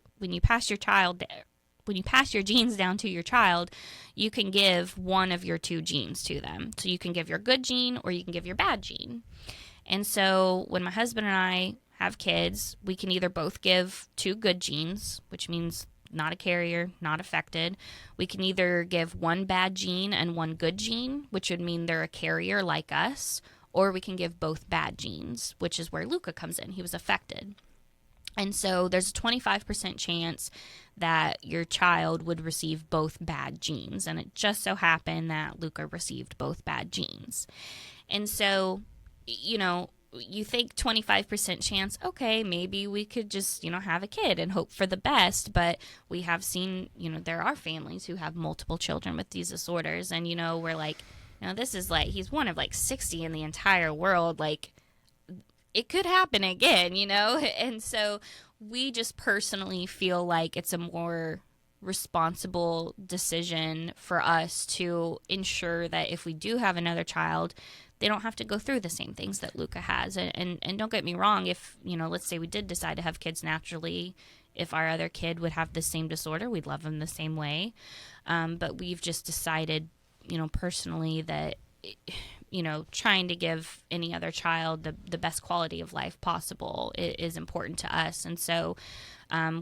genes down to your child, you can give one of your 2 genes to them. So you can give your good gene or you can give your bad gene. And so when my husband and I have kids, we can either both give 2 good genes, which means not a carrier, not affected. We can either give 1 bad gene and 1 good gene, which would mean they're a carrier like us, or we can give both bad genes, which is where Luca comes in. He was affected. And so there's a 25% chance that your child would receive both bad genes. And it just so happened that Luca received both bad genes. And so, you think 25% chance, okay, maybe we could just, have a kid and hope for the best. But we have seen, there are families who have multiple children with these disorders. And, we're like, this is like, he's one of like 60 in the entire world. Like, it could happen again, And so we just personally feel like it's a more responsible decision for us to ensure that if we do have another child, they don't have to go through the same things that Luca has. And don't get me wrong, if, let's say we did decide to have kids naturally, if our other kid would have the same disorder, we'd love them the same way. But we've just decided, personally that, trying to give any other child the best quality of life possible is important to us. And so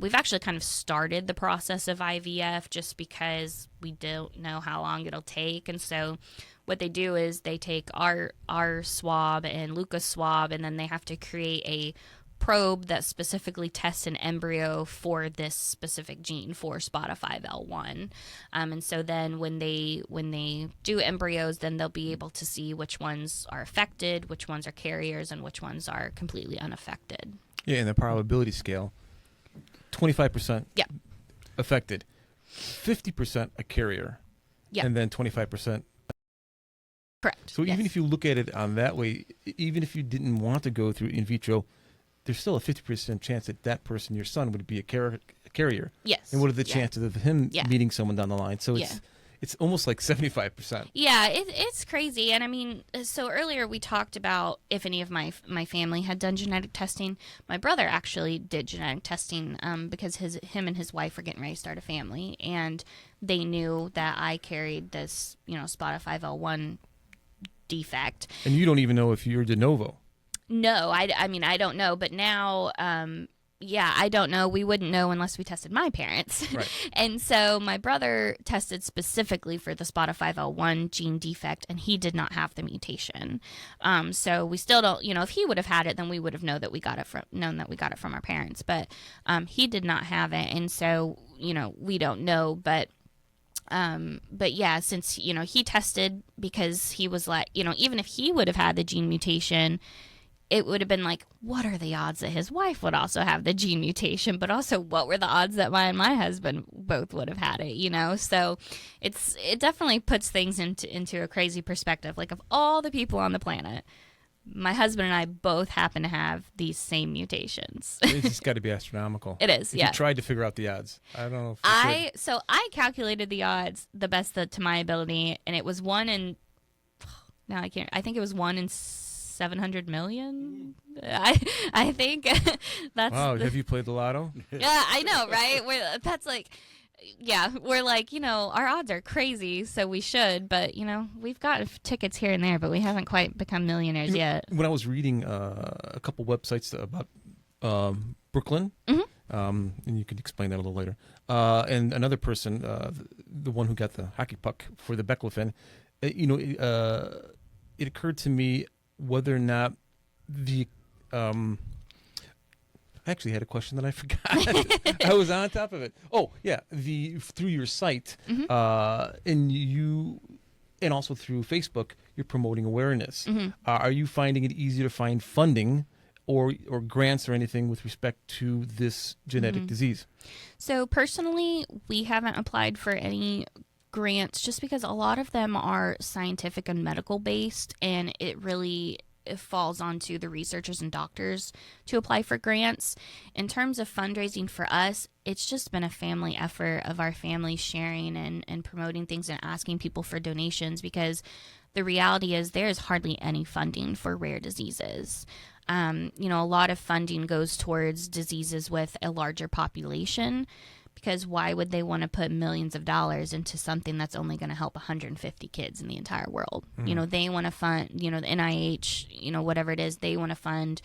we've actually kind of started the process of IVF just because we don't know how long it'll take. And so what they do is they take our swab and Luca's swab, and then they have to create a probe that specifically tests an embryo for this specific gene, for Spota 5L1. And so then when they do embryos, then they'll be able to see which ones are affected, which ones are carriers, and which ones are completely unaffected. Yeah, and the probability scale, 25% affected, 50% a carrier, and then 25%. Correct. So even if you look at it on that way, even if you didn't want to go through in vitro, there's still a 50% chance that person, your son, would be a carrier. Yes. And what are the chances of him meeting someone down the line? So it's almost like 75%. Yeah, it's crazy. And I mean, so earlier we talked about if any of my family had done genetic testing. My brother actually did genetic testing because him and his wife were getting ready to start a family, and they knew that I carried this, Spota 5L1 defect. And you don't even know if you're de novo. No, I mean, I don't know. But now yeah, I don't know. We wouldn't know unless we tested my parents. Right. And so my brother tested specifically for the Spota 5L1 gene defect, and he did not have the mutation. So we still don't, if he would have had it, then we would have known that we got it from our parents. But he did not have it, and so we don't know. But yeah, since he tested because he was like, even if he would have had the gene mutation, it would have been like, what are the odds that his wife would also have the gene mutation? But also, what were the odds that my husband both would have had it, So it definitely puts things into a crazy perspective. Like, of all the people on the planet, my husband and I both happen to have these same mutations. It's just got to be astronomical. It is, You tried to figure out the odds. I don't know if you So I calculated the odds the best to my ability, and it was 1 in, now I think it was 1 in 700 million. I think that's. Wow, have you played the lotto? Yeah, I know, right? We're like, our odds are crazy, so we should, but we've got tickets here and there, but we haven't quite become millionaires yet. When I was reading a couple websites about Brooklyn, and you can explain that a little later, and another person, the one who got the hockey puck for the Baclofen, it occurred to me whether or not the I actually had a question that I forgot. I was on top of it. Oh yeah, through your site, and also through Facebook, you're promoting awareness. Are you finding it easier to find funding or grants or anything with respect to this genetic disease? So personally, we haven't applied for any grants just because a lot of them are scientific and medical based, and it falls onto the researchers and doctors to apply for grants. In terms of fundraising for us, it's just been a family effort of our family sharing and promoting things and asking people for donations, because the reality is there is hardly any funding for rare diseases. A lot of funding goes towards diseases with a larger population, because why would they want to put millions of dollars into something that's only going to help 150 kids in the entire world? They want to fund, the NIH, whatever it is, they want to fund,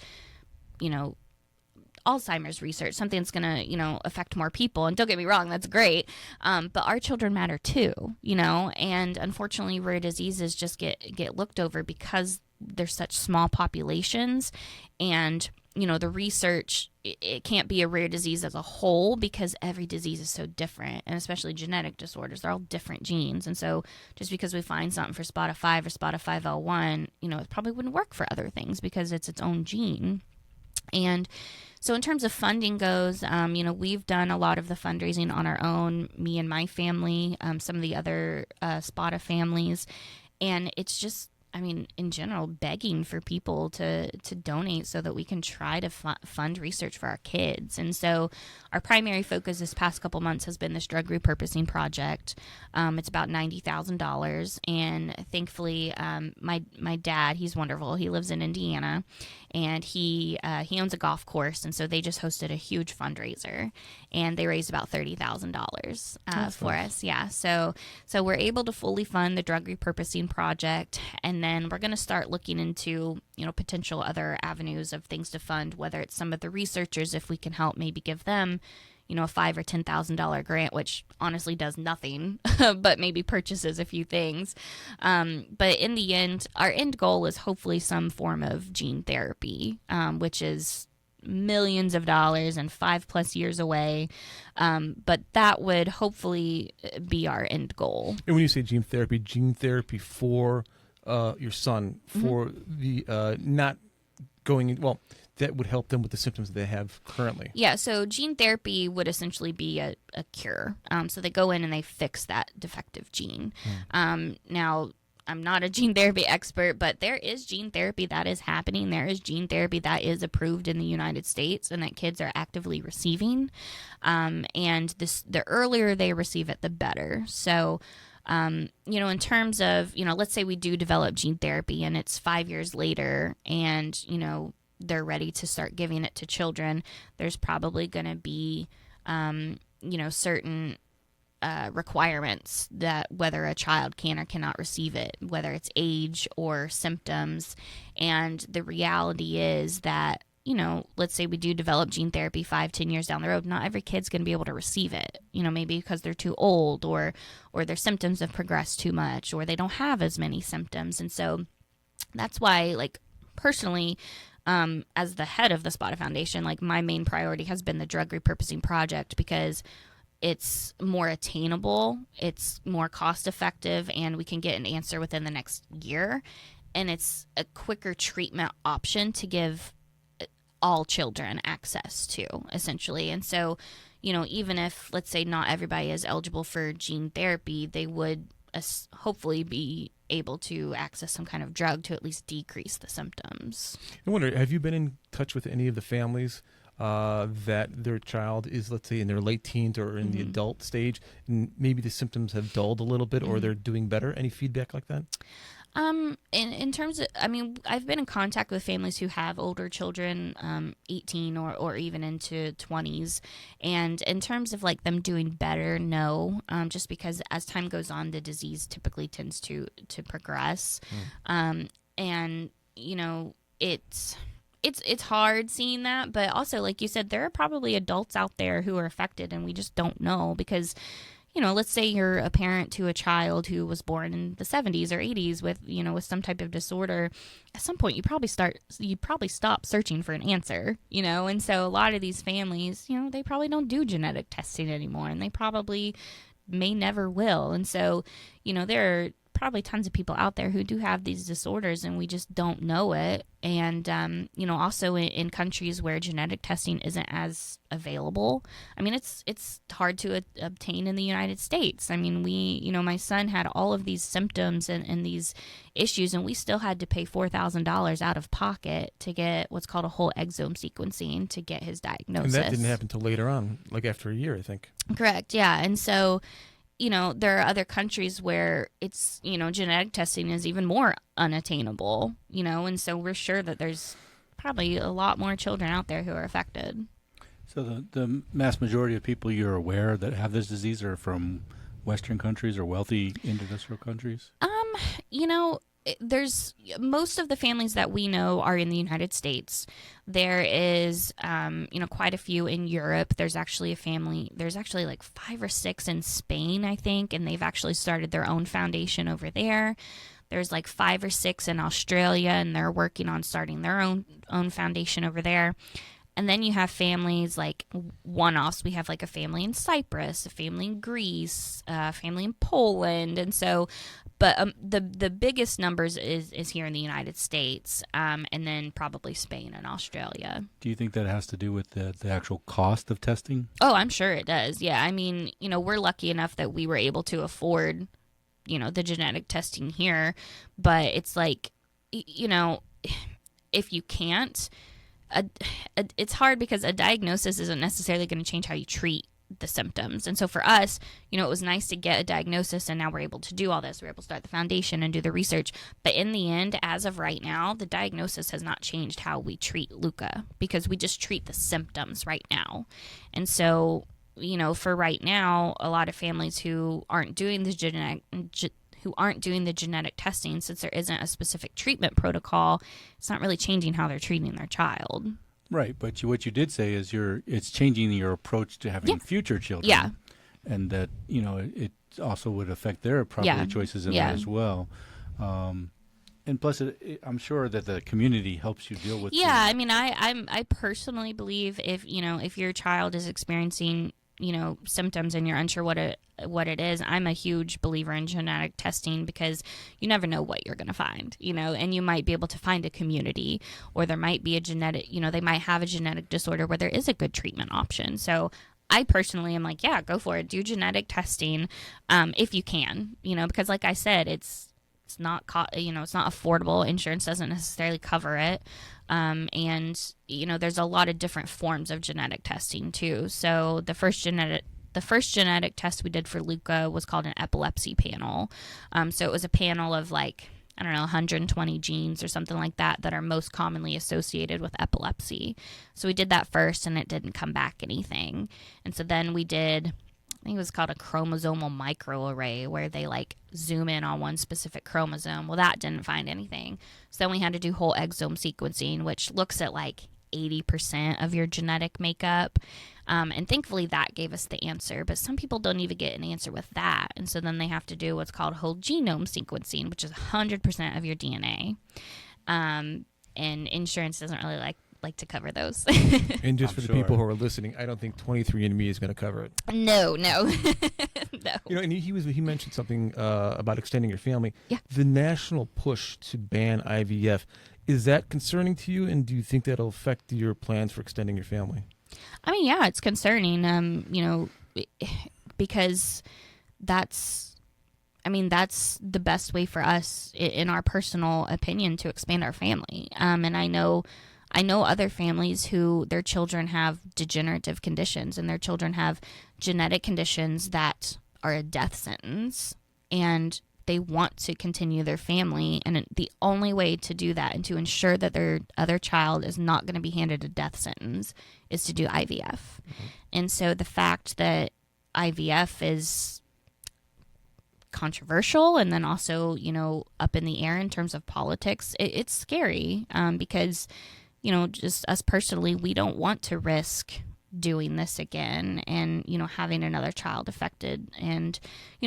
Alzheimer's research, something that's going to, affect more people. And don't get me wrong, that's great. But our children matter too, and unfortunately rare diseases just get looked over because they're such small populations, and the research, it can't be a rare disease as a whole because every disease is so different, and especially genetic disorders, they're all different genes. And so just because we find something for Spota 5 or Spota 5L1, it probably wouldn't work for other things because it's its own gene. And so in terms of funding goes, we've done a lot of the fundraising on our own, me and my family, some of the other Spota families, and it's just, in general, begging for people to donate so that we can try to fund research for our kids. And so our primary focus this past couple months has been this drug repurposing project. It's about $90,000. And thankfully, my dad, he's wonderful. He lives in Indiana, and he owns a golf course. And so they just hosted a huge fundraiser, and they raised about $30,000 for us. Yeah. So we're able to fully fund the drug repurposing project. And then we're going to start looking into, potential other avenues of things to fund, whether it's some of the researchers, if we can help maybe give them, a $5,000 or $10,000 grant, which honestly does nothing, but maybe purchases a few things. But in the end, our end goal is hopefully some form of gene therapy, which is millions of dollars and 5+ years away. But that would hopefully be our end goal. And when you say gene therapy for your son, for the not going in, well, that would help them with the symptoms they have currently. Yeah, so gene therapy would essentially be a cure. So they go in and they fix that defective gene. Now, I'm not a gene therapy expert, but there is gene therapy that is happening. There is gene therapy that is approved in the United States and that kids are actively receiving. And the earlier they receive it, the better. So, in terms of, let's say we do develop gene therapy and it's 5 years later and, they're ready to start giving it to children, there's probably going to be, certain requirements that whether a child can or cannot receive it, whether it's age or symptoms. And the reality is that let's say we do develop gene therapy 5-10 years down the road, not every kid's going to be able to receive it, maybe because they're too old or their symptoms have progressed too much or they don't have as many symptoms. And so that's why, like, personally, as the head of the Spota Foundation, like, my main priority has been the drug repurposing project, because it's more attainable, it's more cost effective, and we can get an answer within the next year. And it's a quicker treatment option to give all children access to, essentially. And so, even if, let's say, not everybody is eligible for gene therapy, they would hopefully be able to access some kind of drug to at least decrease the symptoms. I wonder, have you been in touch with any of the families that their child is, let's say, in their late teens or in the adult stage, and maybe the symptoms have dulled a little bit or they're doing better? Any feedback like that? In terms of, I've been in contact with families who have older children, 18 or even into 20s. And in terms of, like, them doing better, no, just because as time goes on, the disease typically tends to progress. And, it's hard seeing that, but also, like you said, there are probably adults out there who are affected and we just don't know, because let's say you're a parent to a child who was born in the 70s or 80s with, with some type of disorder. At some point, you probably stop searching for an answer, and so a lot of these families, they probably don't do genetic testing anymore, and they probably may never will. And so, there are probably tons of people out there who do have these disorders and we just don't know it. And, also in countries where genetic testing isn't as available. It's hard to obtain in the United States. My son had all of these symptoms and these issues, and we still had to pay $4,000 out of pocket to get what's called a whole exome sequencing to get his diagnosis. And that didn't happen till later on, like after a year, I think. Correct. Yeah. And so, there are other countries where it's, genetic testing is even more unattainable, and so we're sure that there's probably a lot more children out there who are affected. So the mass majority of people you're aware that have this disease are from Western countries or wealthy industrial countries? There's most of the families that we know are in the United States. There is, quite a few in Europe. There's actually like 5 or 6 in Spain, I think, and they've actually started their own foundation over there. There's like 5 or 6 in Australia, and they're working on starting their own foundation over there. And then you have families like one-offs. We have like a family in Cyprus, a family in Greece, a family in Poland. And so, but the biggest numbers is here in the United States, and then probably Spain and Australia. Do you think that has to do with the actual cost of testing? Oh, I'm sure it does. Yeah. We're lucky enough that we were able to afford, the genetic testing here. But it's like, if you can't, it's hard because a diagnosis isn't necessarily going to change how you treat the symptoms. And so for us, it was nice to get a diagnosis, and now we're able to do all this. We're able to start the foundation and do the research. But in the end, as of right now, the diagnosis has not changed how we treat Luca, because we just treat the symptoms right now. And so, for right now, a lot of families who aren't doing the genetic testing, since there isn't a specific treatment protocol, it's not really changing how they're treating their child. Right, but what you did say is it's changing your approach to having future children. Yeah. And that, it also would affect their property choices in that as well. And plus, I'm sure that the community helps you deal with. Yeah, I personally believe if your child is experiencing symptoms and you're unsure what it is, I'm a huge believer in genetic testing, because you never know what you're going to find, and you might be able to find a community, or there might be a genetic, they might have a genetic disorder where there is a good treatment option. So I personally am like, yeah, go for it. Do genetic testing if you can, because like I said, it's not, it's not affordable. Insurance doesn't necessarily cover it. And there's a lot of different forms of genetic testing too. So the first genetic test we did for Luca was called an epilepsy panel. So it was a panel of 120 genes or something like that are most commonly associated with epilepsy. So we did that first, and it didn't come back anything. And so then we did, I think it was called a chromosomal microarray, where they zoom in on one specific chromosome. Well, that didn't find anything. So then we had to do whole exome sequencing, which looks at 80% of your genetic makeup. And thankfully that gave us the answer, but some people don't even get an answer with that. And so then they have to do what's called whole genome sequencing, which is 100% of your DNA. And insurance doesn't really like to cover those. And just for the people who are listening, I don't think 23andMe is going to cover it. No. No. And he mentioned something about extending your family. Yeah. The national push to ban IVF, is that concerning to you? And do you think that'll affect your plans for extending your family? I mean, yeah, it's concerning, because that's the best way for us, in our personal opinion, to expand our family. And I know other families who their children have degenerative conditions and their children have genetic conditions that are a death sentence, and they want to continue their family. And the only way to do that and to ensure that their other child is not going to be handed a death sentence is to do IVF. Mm-hmm. And so the fact that IVF is controversial and then also, up in the air in terms of politics, it's scary, because, just us personally, we don't want to risk doing this again and, having another child affected. And,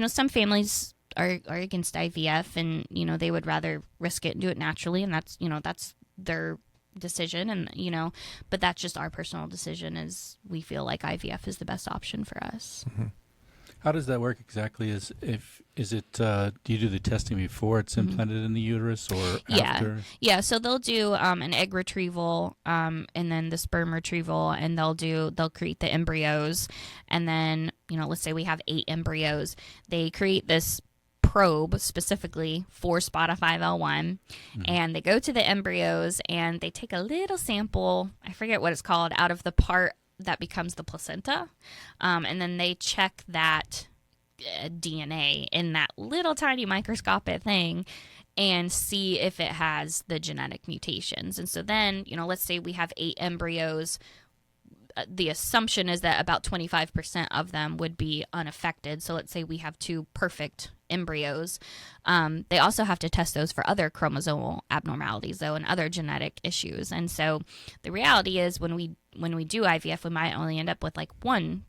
some families are against IVF and, they would rather risk it and do it naturally. And that's their decision. And, but that's just our personal decision, is we feel like IVF is the best option for us. Mm-hmm. How does that work exactly? Do you do the testing before it's implanted in the uterus or after? Yeah. So they'll do an egg retrieval, and then the sperm retrieval, and they'll create the embryos, and then let's say we have 8 embryos. They create this probe specifically for SPATA 5L1, and they go to the embryos and they take a little sample, I forget what it's called, out of the part that becomes the placenta, and then they check that DNA in that little tiny microscopic thing and see if it has the genetic mutations. And so then, let's say we have 8 embryos. The assumption is that about 25% of them would be unaffected. So let's say we have 2 perfect embryos. They also have to test those for other chromosomal abnormalities, though, and other genetic issues. And so the reality is when we do IVF, we might only end up with like 1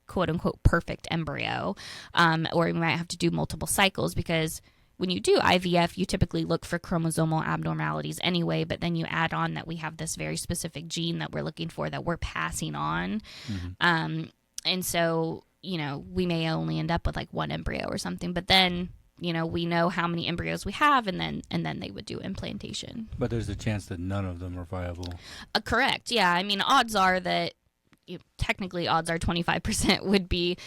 quote unquote perfect embryo, or we might have to do multiple cycles, because when you do IVF, you typically look for chromosomal abnormalities anyway, but then you add on that we have this very specific gene that we're looking for, that we're passing on. Mm-hmm. And so, we may only end up with like 1 embryo or something, but then, we know how many embryos we have, and then they would do implantation. But there's a chance that none of them are viable. Correct. Yeah. I mean, odds are that, technically odds are 25% would be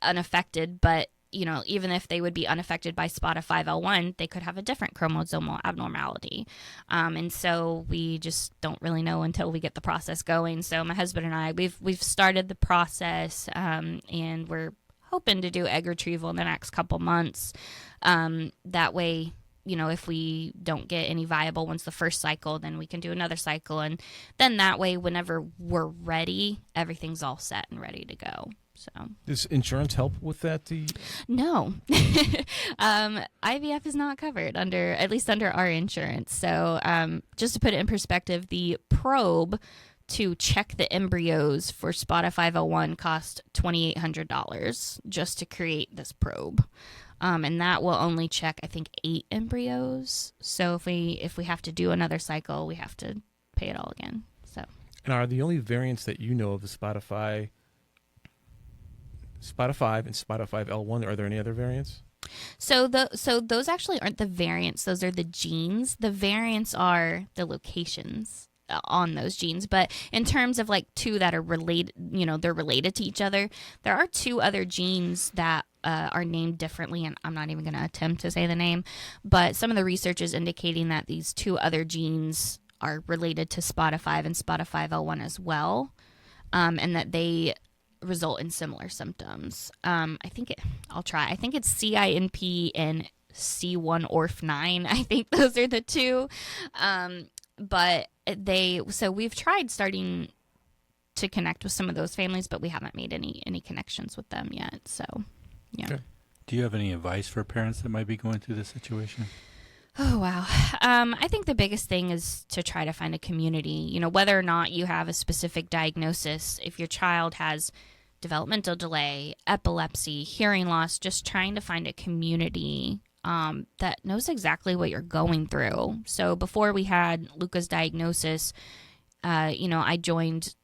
unaffected, but even if they would be unaffected by SPATA 5L1, they could have a different chromosomal abnormality. And so we just don't really know until we get the process going. So my husband and I, we've started the process, and we're hoping to do egg retrieval in the next couple months. That way, if we don't get any viable ones the first cycle, then we can do another cycle. And then that way, whenever we're ready, everything's all set and ready to go. So does insurance help with that? No. IVF is not covered at least under our insurance. So just to put it in perspective, the probe to check the embryos for SPATA 5L1 cost $2,800 just to create this probe. And that will only check, I think, 8 embryos. So if we have to do another cycle, we have to pay it all again. So. And are the only variants that you know of the SPATA 5 and SPATA 5L1, are there any other variants? So those actually aren't the variants. Those are the genes. The variants are the locations on those genes. But in terms of like 2 that are related, they're related to each other, there are 2 other genes that are named differently, and I'm not even going to attempt to say the name, but some of the research is indicating that these 2 other genes are related to SPATA 5 and SPATA 5L1 as well, and that they result in similar symptoms. I think it's CINP and C1ORF9. I think those are the 2. But we've tried starting to connect with some of those families, but we haven't made any connections with them yet. So, yeah. Okay. Do you have any advice for parents that might be going through this situation? Oh, wow. I think the biggest thing is to try to find a community, whether or not you have a specific diagnosis. If your child has developmental delay, epilepsy, hearing loss, just trying to find a community that knows exactly what you're going through. So before we had Luca's diagnosis, I joined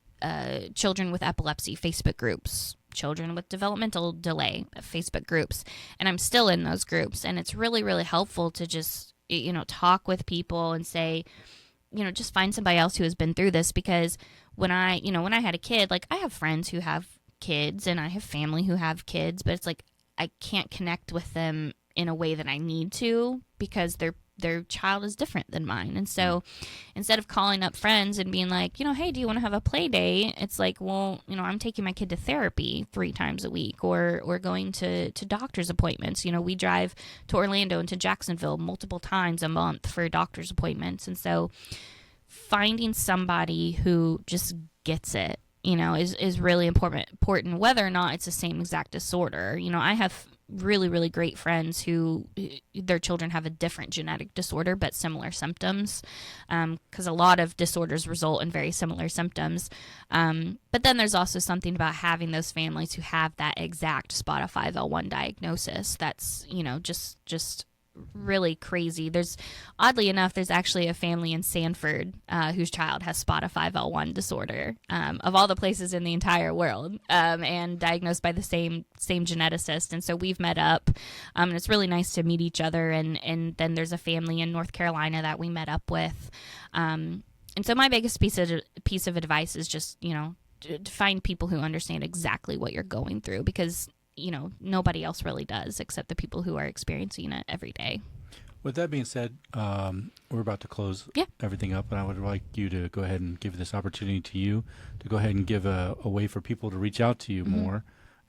children with epilepsy Facebook groups, children with developmental delay Facebook groups, and I'm still in those groups. And it's really, really helpful to just, talk with people and say, just find somebody else who has been through this. Because when I had a kid, like, I have friends who have kids and I have family who have kids, but it's like I can't connect with them in a way that I need to because their child is different than mine. And so instead of calling up friends and being like, hey, do you want to have a play day? It's like, well, I'm taking my kid to therapy 3 times a week or going to doctor's appointments. We drive to Orlando and to Jacksonville multiple times a month for doctor's appointments. And so finding somebody who just gets it, is really important, whether or not it's the same exact disorder. I have really, really great friends who their children have a different genetic disorder but similar symptoms, because a lot of disorders result in very similar symptoms. But then there's also something about having those families who have that exact SPATA 5L1 diagnosis that's, just really crazy. Oddly enough, there's actually a family in Sanford whose child has SPATA 5L1 disorder, of all the places in the entire world, and diagnosed by the same geneticist. And so we've met up, and it's really nice to meet each other. And then there's a family in North Carolina that we met up with. And so my biggest piece of advice is just, to find people who understand exactly what you're going through, because nobody else really does except the people who are experiencing it every day. With that being said, we're about to close everything up, and I would like you to go ahead and give this opportunity to you to go ahead and give a way for people to reach out to you more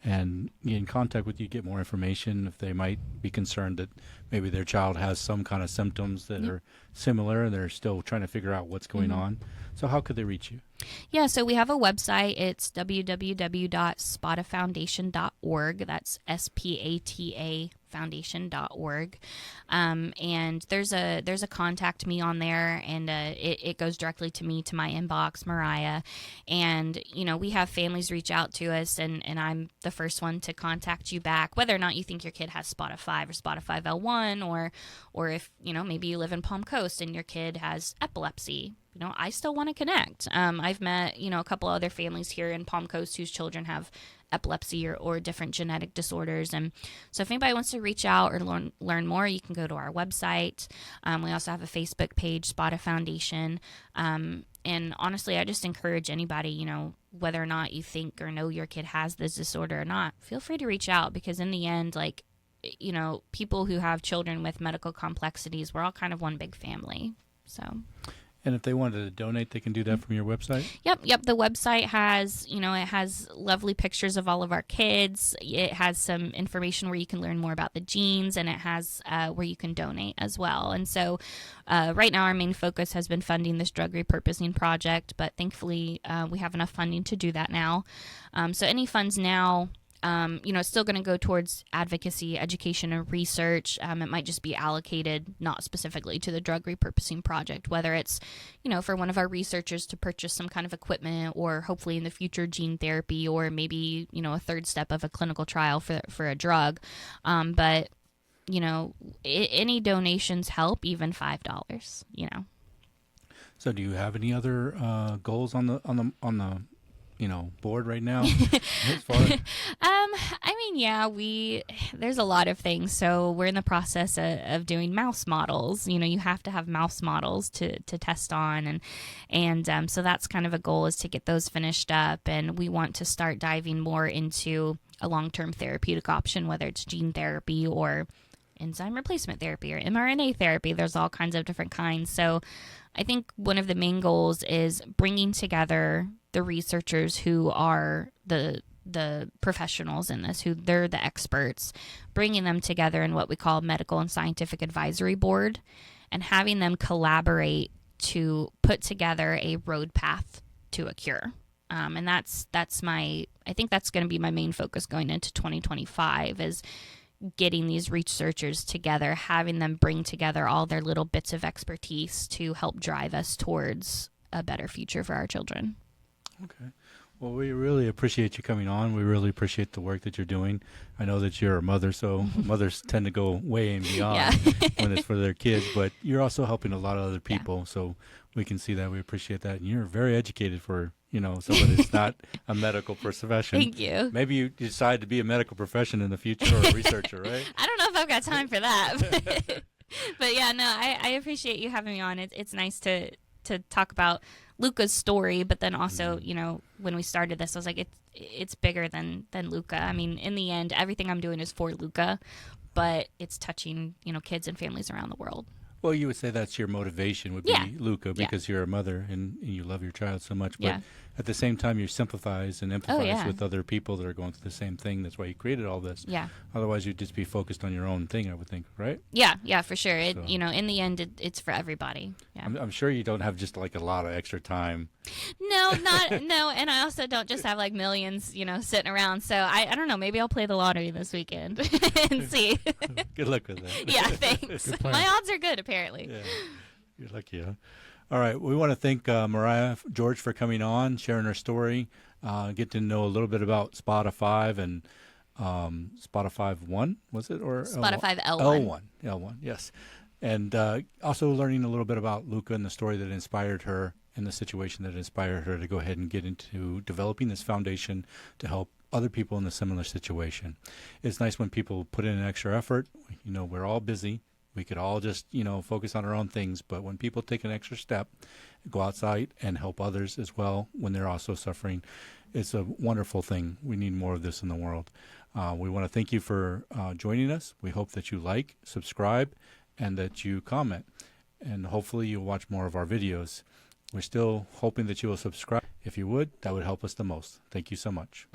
and get in contact with you, get more information if they might be concerned that maybe their child has some kind of symptoms that are similar and they're still trying to figure out what's going on. So how could they reach you? Yeah, so we have a website. It's www.spatafoundation.org. That's SPATA foundation.org. And there's a contact me on there, and it goes directly to me, to my inbox, Mariah. And, we have families reach out to us, and I'm the first one to contact you back, whether or not you think your kid has SPATA 5 or SPATA 5L1, or if, maybe you live in Palm Coast and your kid has epilepsy. I still want to connect. I've met, a couple other families here in Palm Coast whose children have epilepsy or different genetic disorders. And so if anybody wants to reach out or learn more, you can go to our website. We also have a Facebook page, SPATA Foundation. And honestly, I just encourage anybody, whether or not you think or know your kid has this disorder or not, feel free to reach out, because in the end, people who have children with medical complexities, we're all kind of one big family. So. And if they wanted to donate, they can do that from your website? Yep. The website has, it has lovely pictures of all of our kids. It has some information where you can learn more about the genes, and it has where you can donate as well. And so right now our main focus has been funding this drug repurposing project, but thankfully we have enough funding to do that now. So any funds now, it's still going to go towards advocacy, education, and research. It might just be allocated not specifically to the drug repurposing project, whether it's, for one of our researchers to purchase some kind of equipment, or hopefully in the future gene therapy, or maybe, a third step of a clinical trial for a drug. But, any donations help, even $5, So do you have any other goals on the board right now? As far as there's a lot of things. So we're in the process of doing mouse models. You have to have mouse models to test on. And so that's kind of a goal, is to get those finished up. And we want to start diving more into a long-term therapeutic option, whether it's gene therapy or enzyme replacement therapy or mRNA therapy. There's all kinds of different kinds. So I think one of the main goals is bringing together the researchers who are the professionals in this, who they're the experts, bringing them together in what we call Medical and Scientific Advisory Board, and having them collaborate to put together a road path to a cure. And I think that's going to be my main focus going into 2025, is getting these researchers together, having them bring together all their little bits of expertise to help drive us towards a better future for our children. Okay. Well, we really appreciate you coming on. We really appreciate the work that you're doing. I know that you're a mother, so mothers tend to go way and beyond when it's for their kids, but you're also helping a lot of other people, so we can see that. We appreciate that. And you're very educated for, someone that's not a medical profession. Thank you. Maybe you decide to be a medical profession in the future or a researcher, right? I don't know if I've got time for that. But yeah, no, I appreciate you having me on. It's nice to talk about Luca's story, but then also, when we started this, I was like, it's bigger than Luca. I mean, in the end, everything I'm doing is for Luca, but it's touching, kids and families around the world. Well, you would say that's your motivation would be Luca, because you're a mother and you love your child so much. But at the same time, you sympathize and empathize with other people that are going through the same thing. That's why you created all this. Yeah. Otherwise, you'd just be focused on your own thing, I would think, right? Yeah, for sure. So, in the end, it's for everybody. Yeah. I'm sure you don't have just like a lot of extra time. No, and I also don't just have like millions, sitting around. So I don't know. Maybe I'll play the lottery this weekend and see. Good luck with that. Yeah, thanks. My odds are good, apparently. Yeah, you're lucky, huh? All right. We want to thank Mariah George for coming on, sharing her story, get to know a little bit about SPATA 5 and SPATA 5-1, was it? Or SPATA 5 L1. L1, yes. And also learning a little bit about Luca and the story that inspired her and the situation that inspired her to go ahead and get into developing this foundation to help other people in a similar situation. It's nice when people put in an extra effort. We're all busy. We could all just, focus on our own things. But when people take an extra step, go outside and help others as well when they're also suffering, it's a wonderful thing. We need more of this in the world. We want to thank you for joining us. We hope that you like, subscribe, and that you comment. And hopefully you'll watch more of our videos. We're still hoping that you will subscribe. If you would, that would help us the most. Thank you so much.